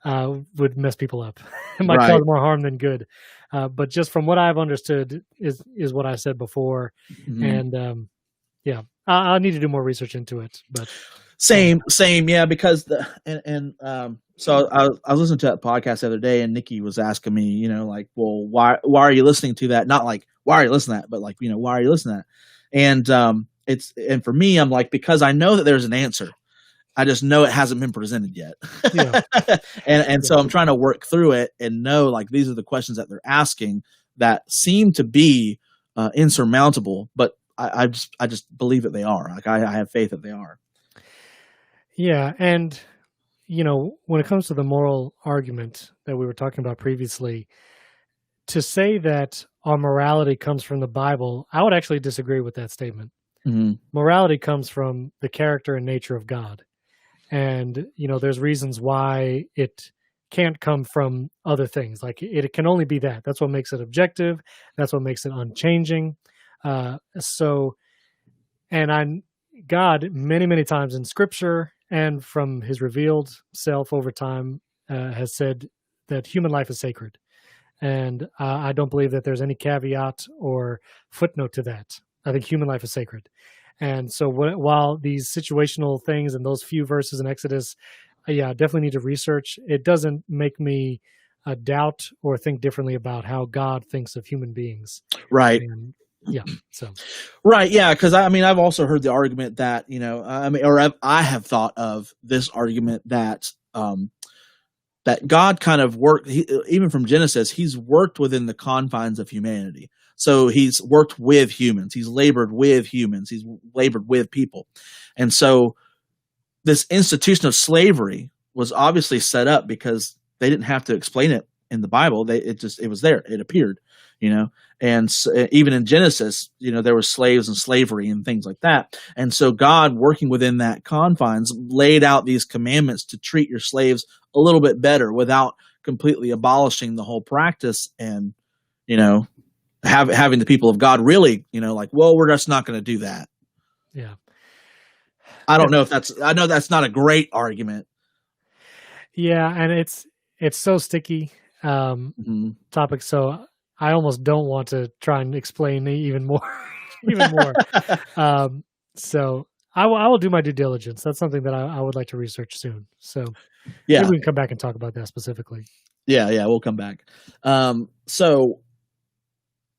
would mess people up. It might cause more harm than good. But just from what I've understood is what I said before. Mm-hmm. And I need to do more research into it. But same, yeah, because so I was listening to that podcast the other day, and Nikki was asking me, well, why are you listening to that? Not like why are you listening to that, but like, why are you listening to that? And for me, I'm like, because I know that there's an answer. I just know it hasn't been presented yet. Yeah. and so I'm trying to work through it and know, like, these are the questions that they're asking that seem to be insurmountable, but I just believe that they are. Like, I have faith that they are. Yeah. And, when it comes to the moral argument that we were talking about previously, to say that our morality comes from the Bible, I would actually disagree with that statement. Mm-hmm. Morality comes from the character and nature of God. And, there's reasons why it can't come from other things. Like, it can only be that. That's what makes it objective. That's what makes it unchanging. God, many, many times in Scripture and from his revealed self over time, has said that human life is sacred. And I don't believe that there's any caveat or footnote to that. I think human life is sacred. And so while these situational things and those few verses in Exodus, I definitely need to research, it doesn't make me doubt or think differently about how God thinks of human beings. Right. And, Right. Yeah. Because I've also heard the argument that, I have thought of this argument that that God kind of worked, even from Genesis, he's worked within the confines of humanity. So he's worked with humans. He's labored with humans. He's labored with people. And so this institution of slavery was obviously set up because they didn't have to explain it in the Bible. It was there. It appeared, and even in Genesis, there were slaves and slavery and things like that. And so God, working within that confines, laid out these commandments to treat your slaves a little bit better without completely abolishing the whole practice and, having the people of God really, well, we're just not going to do that. Yeah. I don't know if I know that's not a great argument. Yeah. And it's so sticky topic. So I almost don't want to try and explain even more, so I will do my due diligence. That's something that I would like to research soon. So maybe we can come back and talk about that specifically. Yeah. We'll come back. So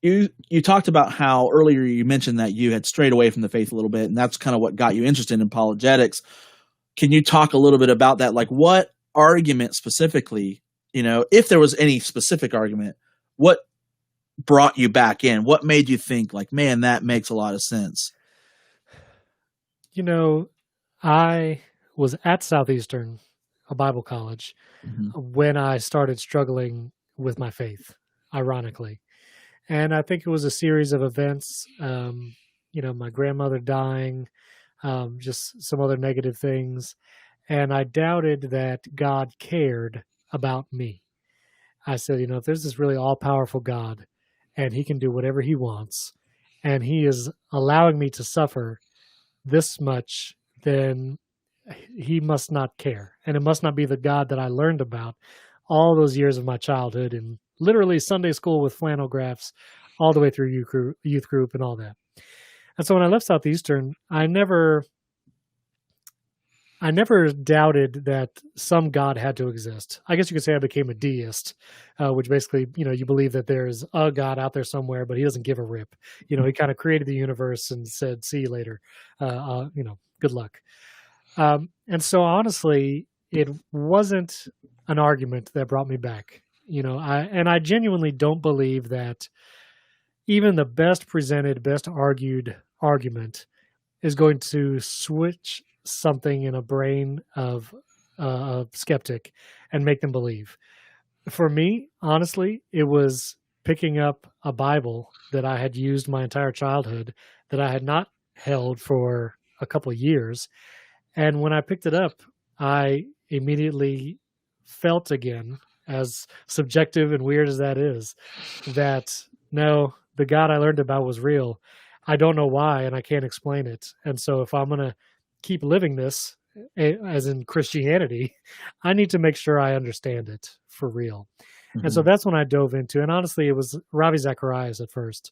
you talked about how earlier you mentioned that you had strayed away from the faith a little bit, and that's kind of what got you interested in apologetics. Can you talk a little bit about that? Like, what argument specifically, if there was any specific argument, what brought you back in? What made you think, like, man, that makes a lot of sense? I was at Southeastern, a Bible college, when I started struggling with my faith, ironically. And I think it was a series of events, my grandmother dying, just some other negative things. And I doubted that God cared about me. I said, if there's this really all-powerful God and he can do whatever he wants, and he is allowing me to suffer this much, then he must not care. And it must not be the God that I learned about all those years of my childhood and literally Sunday school with flannel graphs all the way through youth group and all that. And so when I left Southeastern, I never doubted that some God had to exist. I guess you could say I became a deist, which basically, you believe that there's a God out there somewhere, but he doesn't give a rip. He kind of created the universe and said, see you later. Good luck. And so honestly, it wasn't an argument that brought me back. I genuinely don't believe that even the best presented, best argued argument is going to switch something in a brain of a skeptic and make them believe. For me, honestly, it was picking up a Bible that I had used my entire childhood, that I had not held for a couple of years. And when I picked it up, I immediately felt again, as subjective and weird as that is, that no, the God I learned about was real. I don't know why, and I can't explain it. And so if I'm going to keep living this, as in Christianity, I need to make sure I understand it for real. And so that's when I dove into, and honestly, it was Ravi Zacharias at first.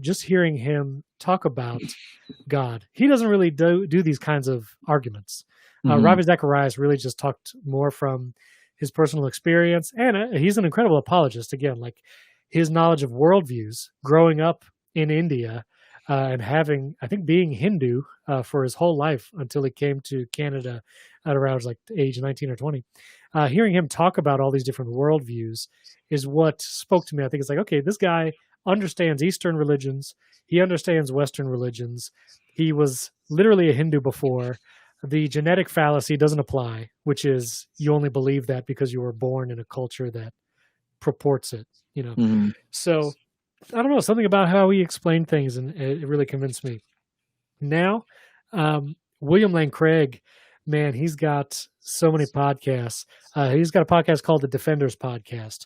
Just hearing him talk about God. He doesn't really do these kinds of arguments. Ravi Zacharias really just talked more from his personal experience, and he's an incredible apologist. Again, like his knowledge of worldviews, growing up in India, and being Hindu for his whole life until he came to Canada at around like age 19 or 20. Hearing him talk about all these different worldviews is what spoke to me. I think it's like, okay, this guy understands Eastern religions. He understands Western religions. He was literally a Hindu before. The genetic fallacy doesn't apply, which is you only believe that because you were born in a culture that purports it, So I don't know, something about how he explained things, and it really convinced me. Now, William Lane Craig, man, he's got so many podcasts. He's got a podcast called the Defenders Podcast,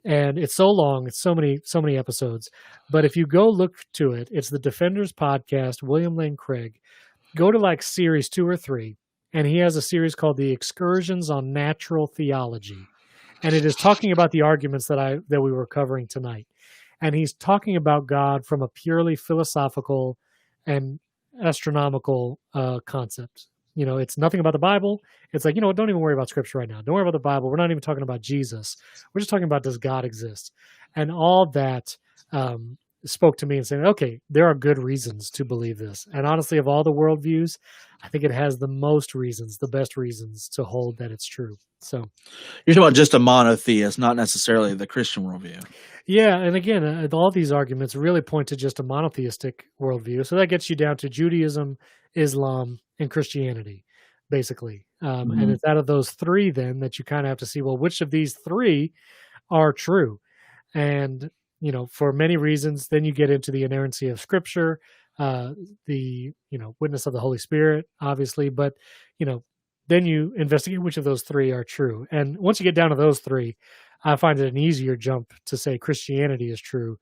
and it's so long. It's so many episodes. But if you go look to it, it's the Defenders Podcast, William Lane Craig. Go to like series 2 or 3, and he has a series called The Excursions on Natural Theology. And it is talking about the arguments that we were covering tonight. And he's talking about God from a purely philosophical and astronomical concept. It's nothing about the Bible. It's like, don't even worry about Scripture right now. Don't worry about the Bible. We're not even talking about Jesus. We're just talking about, does God exist? And all that spoke to me and saying, okay, there are good reasons to believe this. And honestly, of all the worldviews, I think it has the most reasons, the best reasons to hold that it's true. So you're talking about just a monotheist, not necessarily the Christian worldview. Yeah. And again, all these arguments really point to just a monotheistic worldview. So that gets you down to Judaism, Islam, and Christianity, basically. And it's out of those three then that you kind of have to see, well, which of these three are true. And, for many reasons, then you get into the inerrancy of Scripture, the, witness of the Holy Spirit, obviously, but, then you investigate which of those three are true. And once you get down to those three, I find it an easier jump to say Christianity is true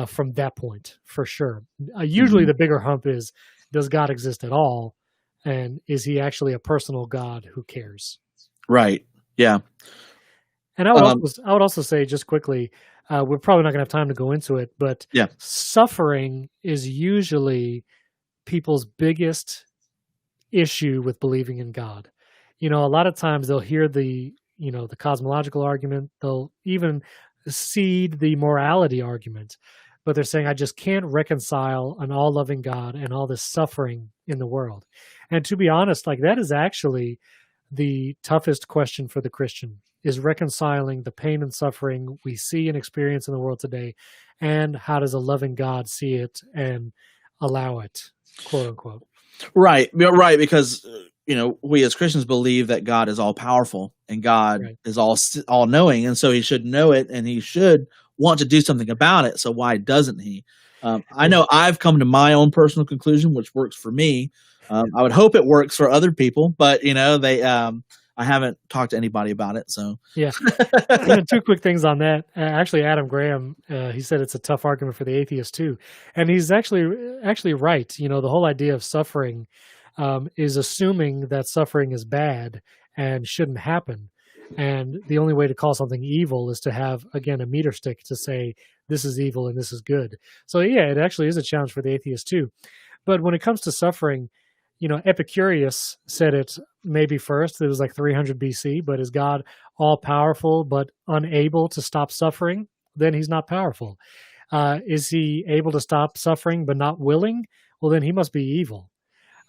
from that point, for sure. Usually the bigger hump is, does God exist at all? And is he actually a personal God who cares? Right. Yeah. And I would also say, just quickly, we're probably not going to have time to go into it, but suffering is usually people's biggest issue with believing in God. A lot of times they'll hear the cosmological argument, they'll even cede the morality argument, but they're saying, I just can't reconcile an all-loving God and all this suffering in the world. And to be honest, that is actually the toughest question for the Christian, is reconciling the pain and suffering we see and experience in the world today, and how does a loving God see it and allow it, quote unquote. Right, because we as Christians believe that God is all powerful and God is all knowing, and so he should know it and he should want to do something about it. So why doesn't he? I know I've come to my own personal conclusion, which works for me. I would hope it works for other people, but I haven't talked to anybody about it. So yeah, two quick things on that. Actually, Adam Graham, he said it's a tough argument for the atheist too, and he's actually right. The whole idea of suffering is assuming that suffering is bad and shouldn't happen. And the only way to call something evil is to have, again, a meter stick to say this is evil and this is good. So yeah, it actually is a challenge for the atheist too. But when it comes to suffering, Epicurus said it maybe first. It was 300 BC, but is God all powerful but unable to stop suffering? Then he's not powerful. Is he able to stop suffering but not willing? Well, then he must be evil.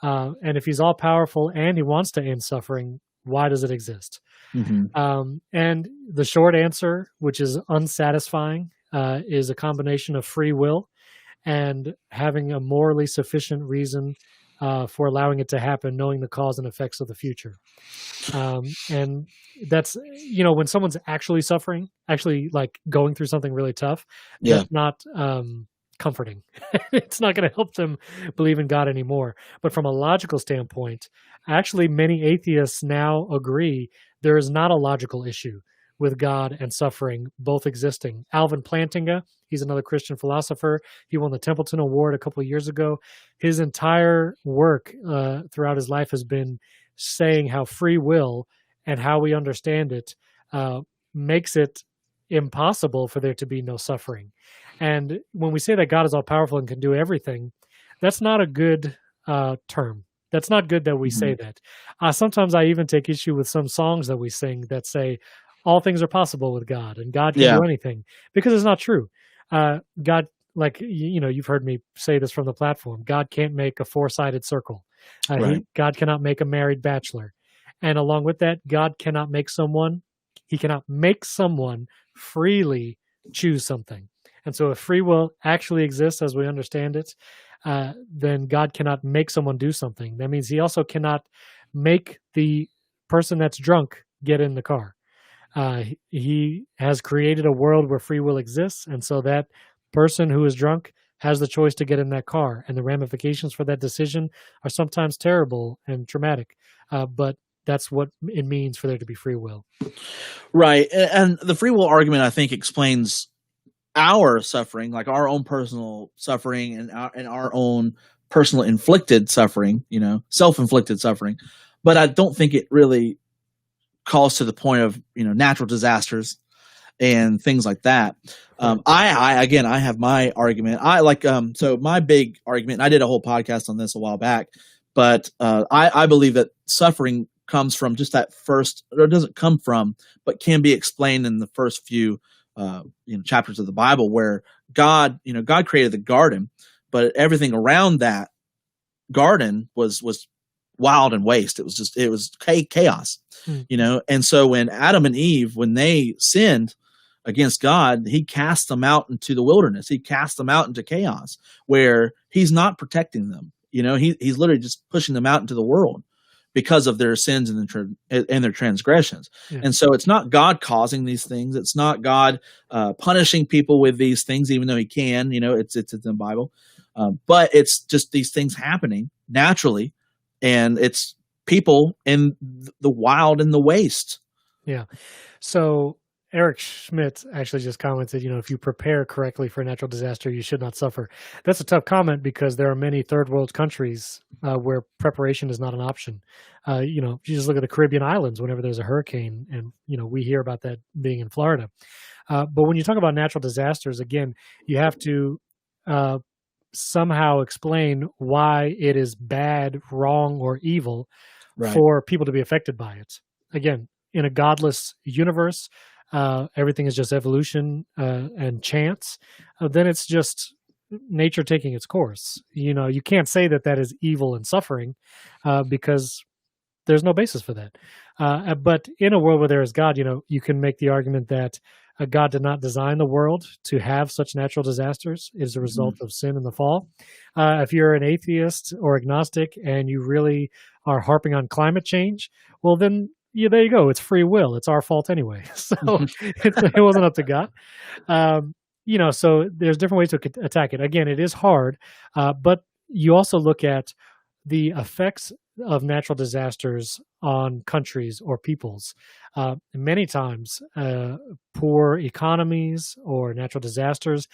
And if he's all powerful and he wants to end suffering, why does it exist? And the short answer, which is unsatisfying, is a combination of free will and having a morally sufficient reason for allowing it to happen, knowing the cause and effects of the future. And that's, when someone's actually suffering, actually going through something really tough, that's not comforting. It's not going to help them believe in God anymore. But from a logical standpoint, actually many atheists now agree there is not a logical issue with God and suffering both existing. Alvin Plantinga, he's another Christian philosopher. He won the Templeton Award a couple of years ago. His entire work throughout his life has been saying how free will and how we understand it makes it impossible for there to be no suffering. And when we say that God is all powerful and can do everything, that's not a good term. That's not good that we say that. Sometimes I even take issue with some songs that we sing that say all things are possible with God and God can do anything, because it's not true. God, you've heard me say this from the platform, God can't make a four-sided circle. God cannot make a married bachelor. And along with that, God cannot make someone freely choose something. And so if free will actually exists as we understand it, then God cannot make someone do something. That means he also cannot make the person that's drunk get in the car. He has created a world where free will exists, and so that person who is drunk has the choice to get in that car, and the ramifications for that decision are sometimes terrible and traumatic, but that's what it means for there to be free will. Right, and the free will argument, I think, explains our suffering, like our own personal suffering and our own personal inflicted suffering, self-inflicted suffering, but I don't think it really calls to the point of natural disasters and things like that. I have my argument. So my big argument, and I did a whole podcast on this a while back, but I believe that suffering comes from just that first, or doesn't come from, but can be explained in the first few chapters of the Bible, where God created the garden, but everything around that garden was wild and waste. It was chaos, And so when Adam and Eve, when they sinned against God, he cast them out into the wilderness. He cast them out into chaos where he's not protecting them. He's literally just pushing them out into the world because of their sins and their transgressions. Yeah. And so it's not God causing these things. It's not God punishing people with these things, even though he can, it's in the Bible. But it's just these things happening naturally. And it's people in the wild and the waste. Yeah. So Eric Schmidt actually just commented, if you prepare correctly for a natural disaster, you should not suffer. That's a tough comment because there are many third world countries where preparation is not an option. You just look at the Caribbean islands whenever there's a hurricane, and, we hear about that being in Florida. But when you talk about natural disasters, again, you have to somehow explain why it is bad, wrong, or evil for people to be affected by it. Again, in a godless universe, everything is just evolution and chance. Then it's just nature taking its course. You can't say that is evil and suffering because there's no basis for that. But in a world where there is God, you can make the argument that God did not design the world to have such natural disasters. It is a result of sin and the fall. If you're an atheist or agnostic and you really are harping on climate change, well, then there you go. It's free will. It's our fault anyway. So it wasn't up to God. So there's different ways to attack it. Again, it is hard, but you also look at the effects of natural disasters on countries or peoples. Many times, poor economies or natural disasters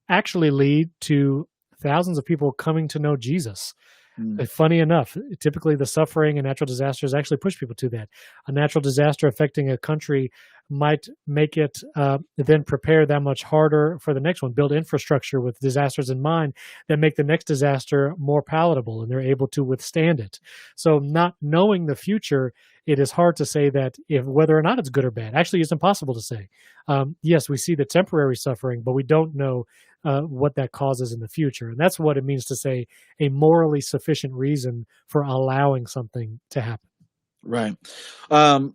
actually lead to thousands of people coming to know Jesus. Funny enough, typically the suffering and natural disasters actually push people to that. A natural disaster affecting a country might make it then prepare that much harder for the next one, build infrastructure with disasters in mind that make the next disaster more palatable and they're able to withstand it. So not knowing the future, it is hard to say that whether or not it's good or bad. Actually, it's impossible to say. Yes, we see the temporary suffering, but we don't know what that causes in the future. And that's what it means to say a morally sufficient reason for allowing something to happen. Right.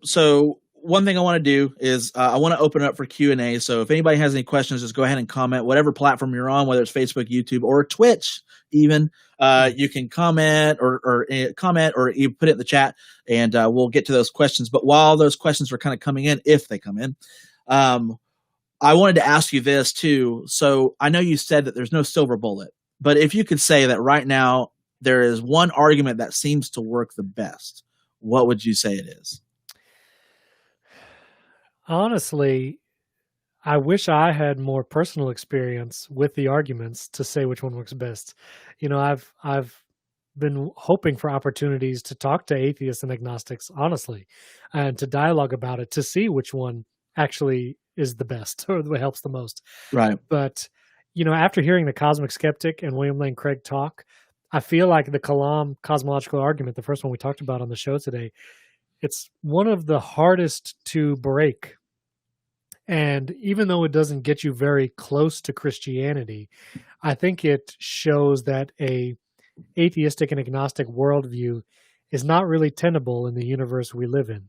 So one thing I want to do is I want to open it up for Q&A. So if anybody has any questions, just go ahead and comment. Whatever platform you're on, whether it's Facebook, YouTube, or Twitch even, you can comment or you put it in the chat, and we'll get to those questions. But while those questions are kind of coming in, if they come in, I wanted to ask you this too. So I know you said that there's no silver bullet, but if you could say that right now there is one argument that seems to work the best, what would you say it is? Honestly, I wish I had more personal experience with the arguments to say which one works best. I've been hoping for opportunities to talk to atheists and agnostics, honestly, and to dialogue about it to see which one actually is the best or what helps the most. Right. But, after hearing the Cosmic Skeptic and William Lane Craig talk, I feel like the Kalam Cosmological Argument, the first one we talked about on the show today, it's one of the hardest to break. And even though it doesn't get you very close to Christianity, I think it shows that a atheistic and agnostic worldview is not really tenable in the universe we live in.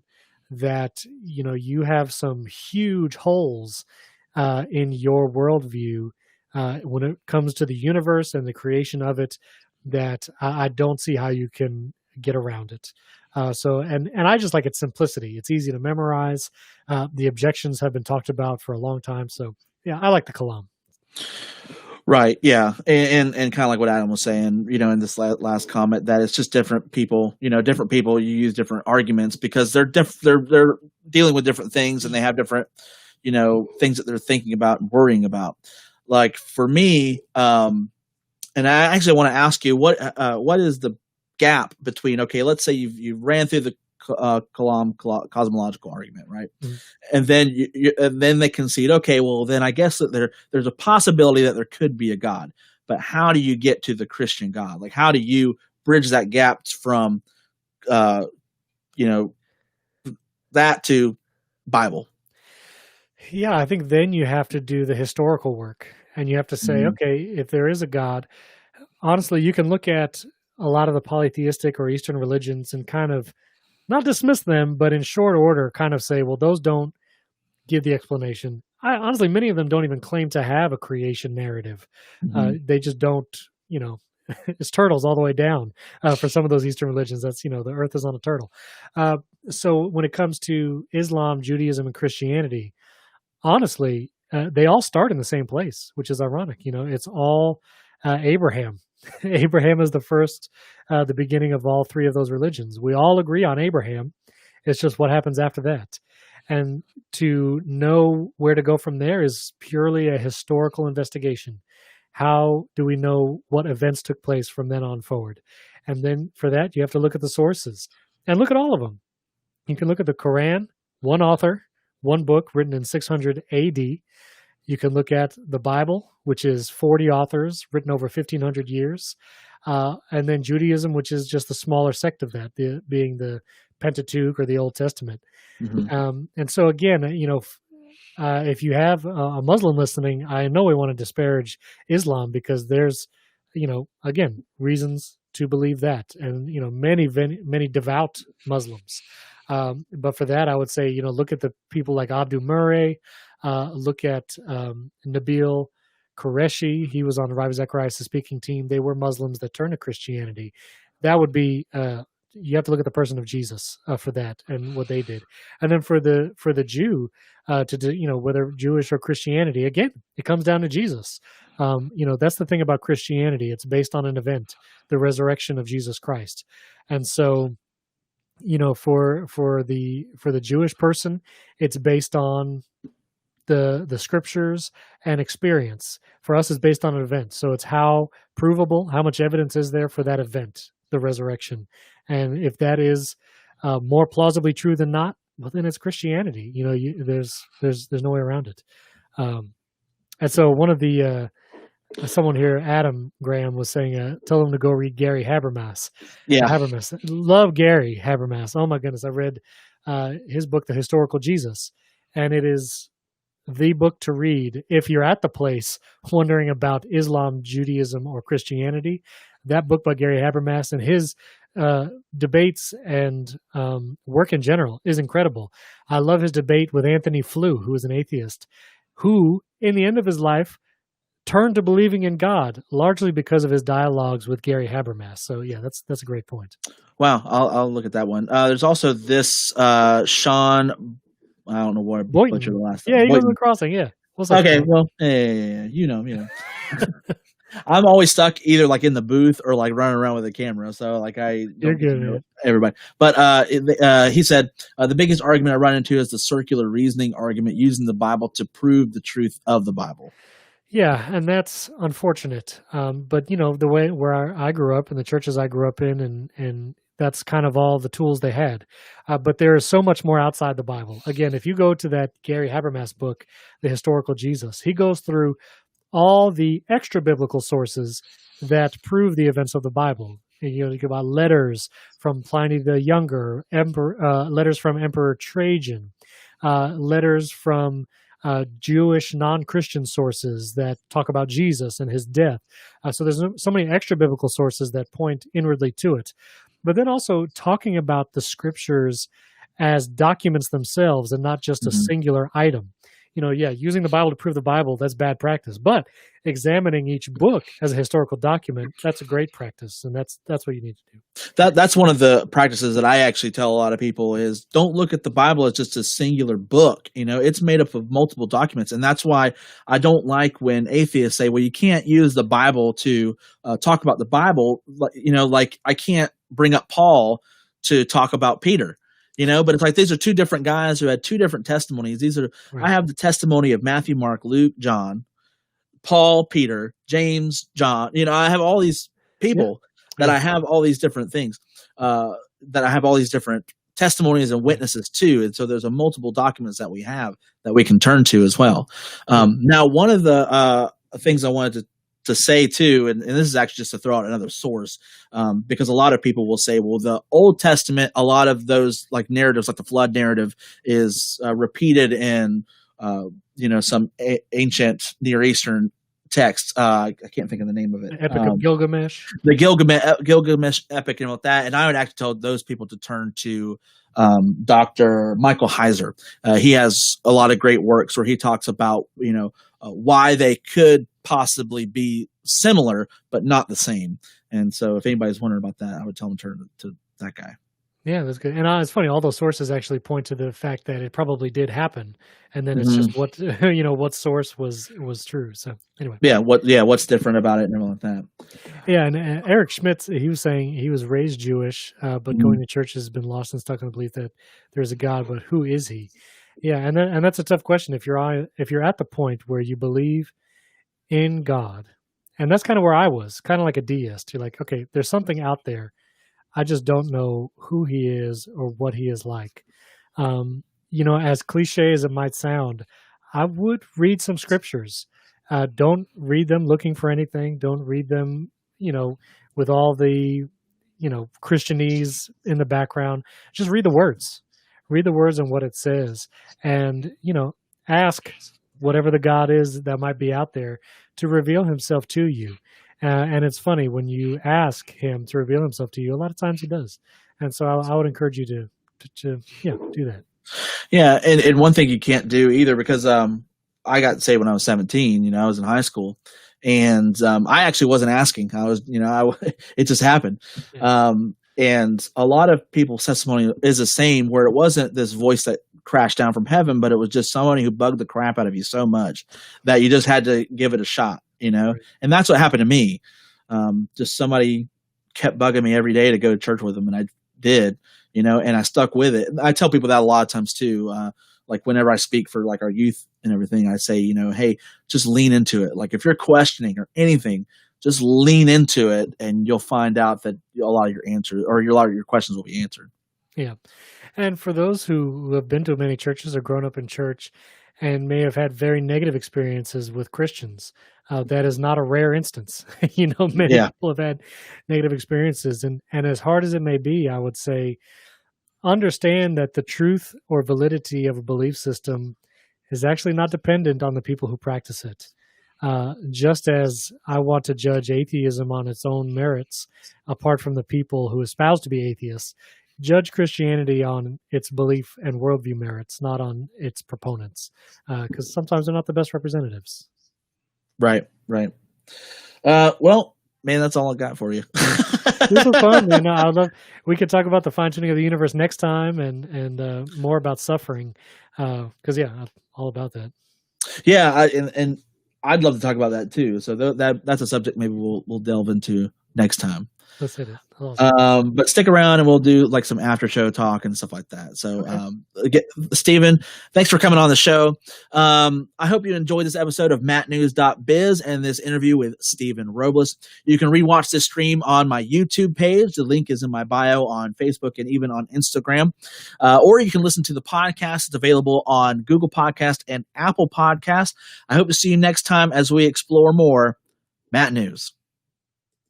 That, you have some huge holes in your worldview when it comes to the universe and the creation of it that I don't see how you can get around it. And I just like its simplicity. It's easy to memorize. The objections have been talked about for a long time. So yeah, I like the Kalam. Right. Yeah. And kind of like what Adam was saying, in this last comment, that it's just different people, different people, you use different arguments because they're dealing with different things and they have different, things that they're thinking about and worrying about. Like for me, and I actually want to ask you what is the gap between, okay, let's say you ran through the Kalam cosmological argument, right? Mm-hmm. And then they concede, okay, well then I guess that there's a possibility that there could be a God, but how do you get to the Christian God? Like how do you bridge that gap from that to Bible? Yeah, I think then you have to do the historical work and you have to say, okay, if there is a God, honestly, you can look at a lot of the polytheistic or Eastern religions and kind of not dismiss them, but in short order kind of say, well, those don't give the explanation. Honestly, many of them don't even claim to have a creation narrative. They just don't, it's turtles all the way down for some of those Eastern religions. That's, the earth is on a turtle. So when it comes to Islam, Judaism, and Christianity, honestly, they all start in the same place, which is ironic. It's all Abraham. Abraham is the first, the beginning of all three of those religions. We all agree on Abraham. It's just what happens after that. And to know where to go from there is purely a historical investigation. How do we know what events took place from then on forward? And then for that, you have to look at the sources and look at all of them. You can look at the Quran, one author, one book written in 600 AD. You can look at the Bible, which is 40 authors written over 1,500 years. And then Judaism, which is just the smaller sect of that, being the Pentateuch or the Old Testament. Mm-hmm. And so again, if you have a Muslim listening, I know we want to disparage Islam because there's, again, reasons to believe that, and many devout Muslims. But for that, I would say, look at the people like Abdul Murray, look at Nabil Qureshi. He was on the Ravi Zacharias' speaking team. They were Muslims that turned to Christianity. That would be you have to look at the person of Jesus for that and what they did. And then for the Jew to do, whether Jewish or Christianity, again, it comes down to Jesus. That's the thing about Christianity. It's based on an event, the resurrection of Jesus Christ. And so, for the Jewish person, it's based on the scriptures and experience. For us, it's based on an event. So it's how provable, how much evidence is there for that event, the resurrection. And if that is more plausibly true than not, well, then it's Christianity. There's no way around it. And so one of the someone here, Adam Graham, was saying, tell them to go read Gary Habermas. Yeah, Habermas. Love Gary Habermas. Oh my goodness, I read his book, The Historical Jesus, and it is the book to read if you're at the place wondering about Islam, Judaism, or Christianity. That book by Gary Habermas and his debates and work in general is incredible. I love his debate with Anthony Flew, who is an atheist, who, in the end of his life, turned to believing in God largely because of his dialogues with Gary Habermas. So yeah, that's a great point. Wow, I'll look at that one. There's also this Sean. I don't know where I butchered the last name. Yeah, he goes to the crossing. Yeah. Okay, well, yeah, you know. I'm always stuck either like in the booth or like running around with a camera. So like you're good, everybody. But he said the biggest argument I run into is the circular reasoning argument, using the Bible to prove the truth of the Bible. Yeah, and that's unfortunate. But the way where I grew up and the churches I grew up in, and that's kind of all the tools they had. But there is so much more outside the Bible. Again, if you go to that Gary Habermas book, The Historical Jesus, he goes through all the extra biblical sources that prove the events of the Bible. You think about letters from Pliny the Younger, letters from Emperor Trajan, letters from Jewish non-Christian sources that talk about Jesus and his death. So there's so many extra biblical sources that point inwardly to it. But then also talking about the scriptures as documents themselves and not just a singular item. Using the Bible to prove the Bible, that's bad practice. But examining each book as a historical document, that's a great practice, and that's what you need to do. That's one of the practices that I actually tell a lot of people is don't look at the Bible as just a singular book. It's made up of multiple documents, and that's why I don't like when atheists say, well, you can't use the Bible to talk about the Bible. Like I can't bring up Paul to talk about Peter. But it's like these are two different guys who had two different testimonies. These are right. I have the testimony of Matthew, Mark, Luke, John, Paul, Peter, James, John. I have all these people that I have all these different things, that I have all these different testimonies and witnesses to. And so there's a multiple documents that we have that we can turn to as well. Now, one of the things I wanted to say too, and this is actually just to throw out another source, because a lot of people will say, well, the Old Testament, a lot of those like narratives, like the flood narrative, is repeated in some ancient Near Eastern text. I can't think of the name of it. Epic of Gilgamesh. The Gilgamesh epic and all that. And I would actually tell those people to turn to Dr. Michael Heiser. He has a lot of great works where he talks about why they could possibly be similar, but not the same. And so if anybody's wondering about that, I would tell them to turn to that guy. Yeah, that's good. And it's funny, all those sources actually point to the fact that it probably did happen, and then it's just what what source was true. So anyway, what's different about it and everything like that. Yeah, and Eric Schmitz, he was saying he was raised Jewish, but going to church has been lost and stuck in the belief that there's a God, but who is he? Yeah, and that's a tough question. If you're at the point where you believe in God, and that's kind of where I was, kind of like a deist. You're like, okay, there's something out there. I just don't know who he is or what he is like. As cliche as it might sound, I would read some scriptures. Don't read them looking for anything. Don't read them, with all the, Christianese in the background. Just read the words. Read the words and what it says. And, ask whatever the God is that might be out there to reveal himself to you. And it's funny, when you ask him to reveal himself to you, a lot of times he does. And so I would encourage you to do that. Yeah, and one thing you can't do either, because I got saved when I was 17. I was in high school, and I actually wasn't asking. I was, it just happened. Yeah. And a lot of people's testimony is the same, where it wasn't this voice that crashed down from heaven, but it was just somebody who bugged the crap out of you so much that you just had to give it a shot. Right. And that's what happened to me. Just somebody kept bugging me every day to go to church with them, and I did, and I stuck with it. I tell people that a lot of times too. Like whenever I speak for like our youth and everything, I say, hey, just lean into it. Like if you're questioning or anything, just lean into it, and you'll find out that a lot of your answers or a lot of your questions will be answered. Yeah. And for those who have been to many churches or grown up in church and may have had very negative experiences with Christians, that is not a rare instance. Many people have had negative experiences. And as hard as it may be, I would say, understand that the truth or validity of a belief system is actually not dependent on the people who practice it. Just as I want to judge atheism on its own merits, apart from the people who espouse to be atheists, judge Christianity on its belief and worldview merits, not on its proponents, because sometimes they're not the best representatives. Right. Well, man, that's all I got for you. This was fun, man. We could talk about the fine tuning of the universe next time, and more about suffering, because I'm all about that. Yeah, and I'd love to talk about that too. So that's a subject maybe we'll delve into next time. Let's hit it. Awesome. But stick around and we'll do like some after show talk and stuff like that. So, Stephen, thanks for coming on the show. I hope you enjoyed this episode of mattnews.biz and this interview with Stephen Robles. You can rewatch this stream on my YouTube page. The link is in my bio on Facebook and even on Instagram. Or you can listen to the podcast. It's available on Google Podcast and Apple Podcast. I hope to see you next time as we explore more Matt News.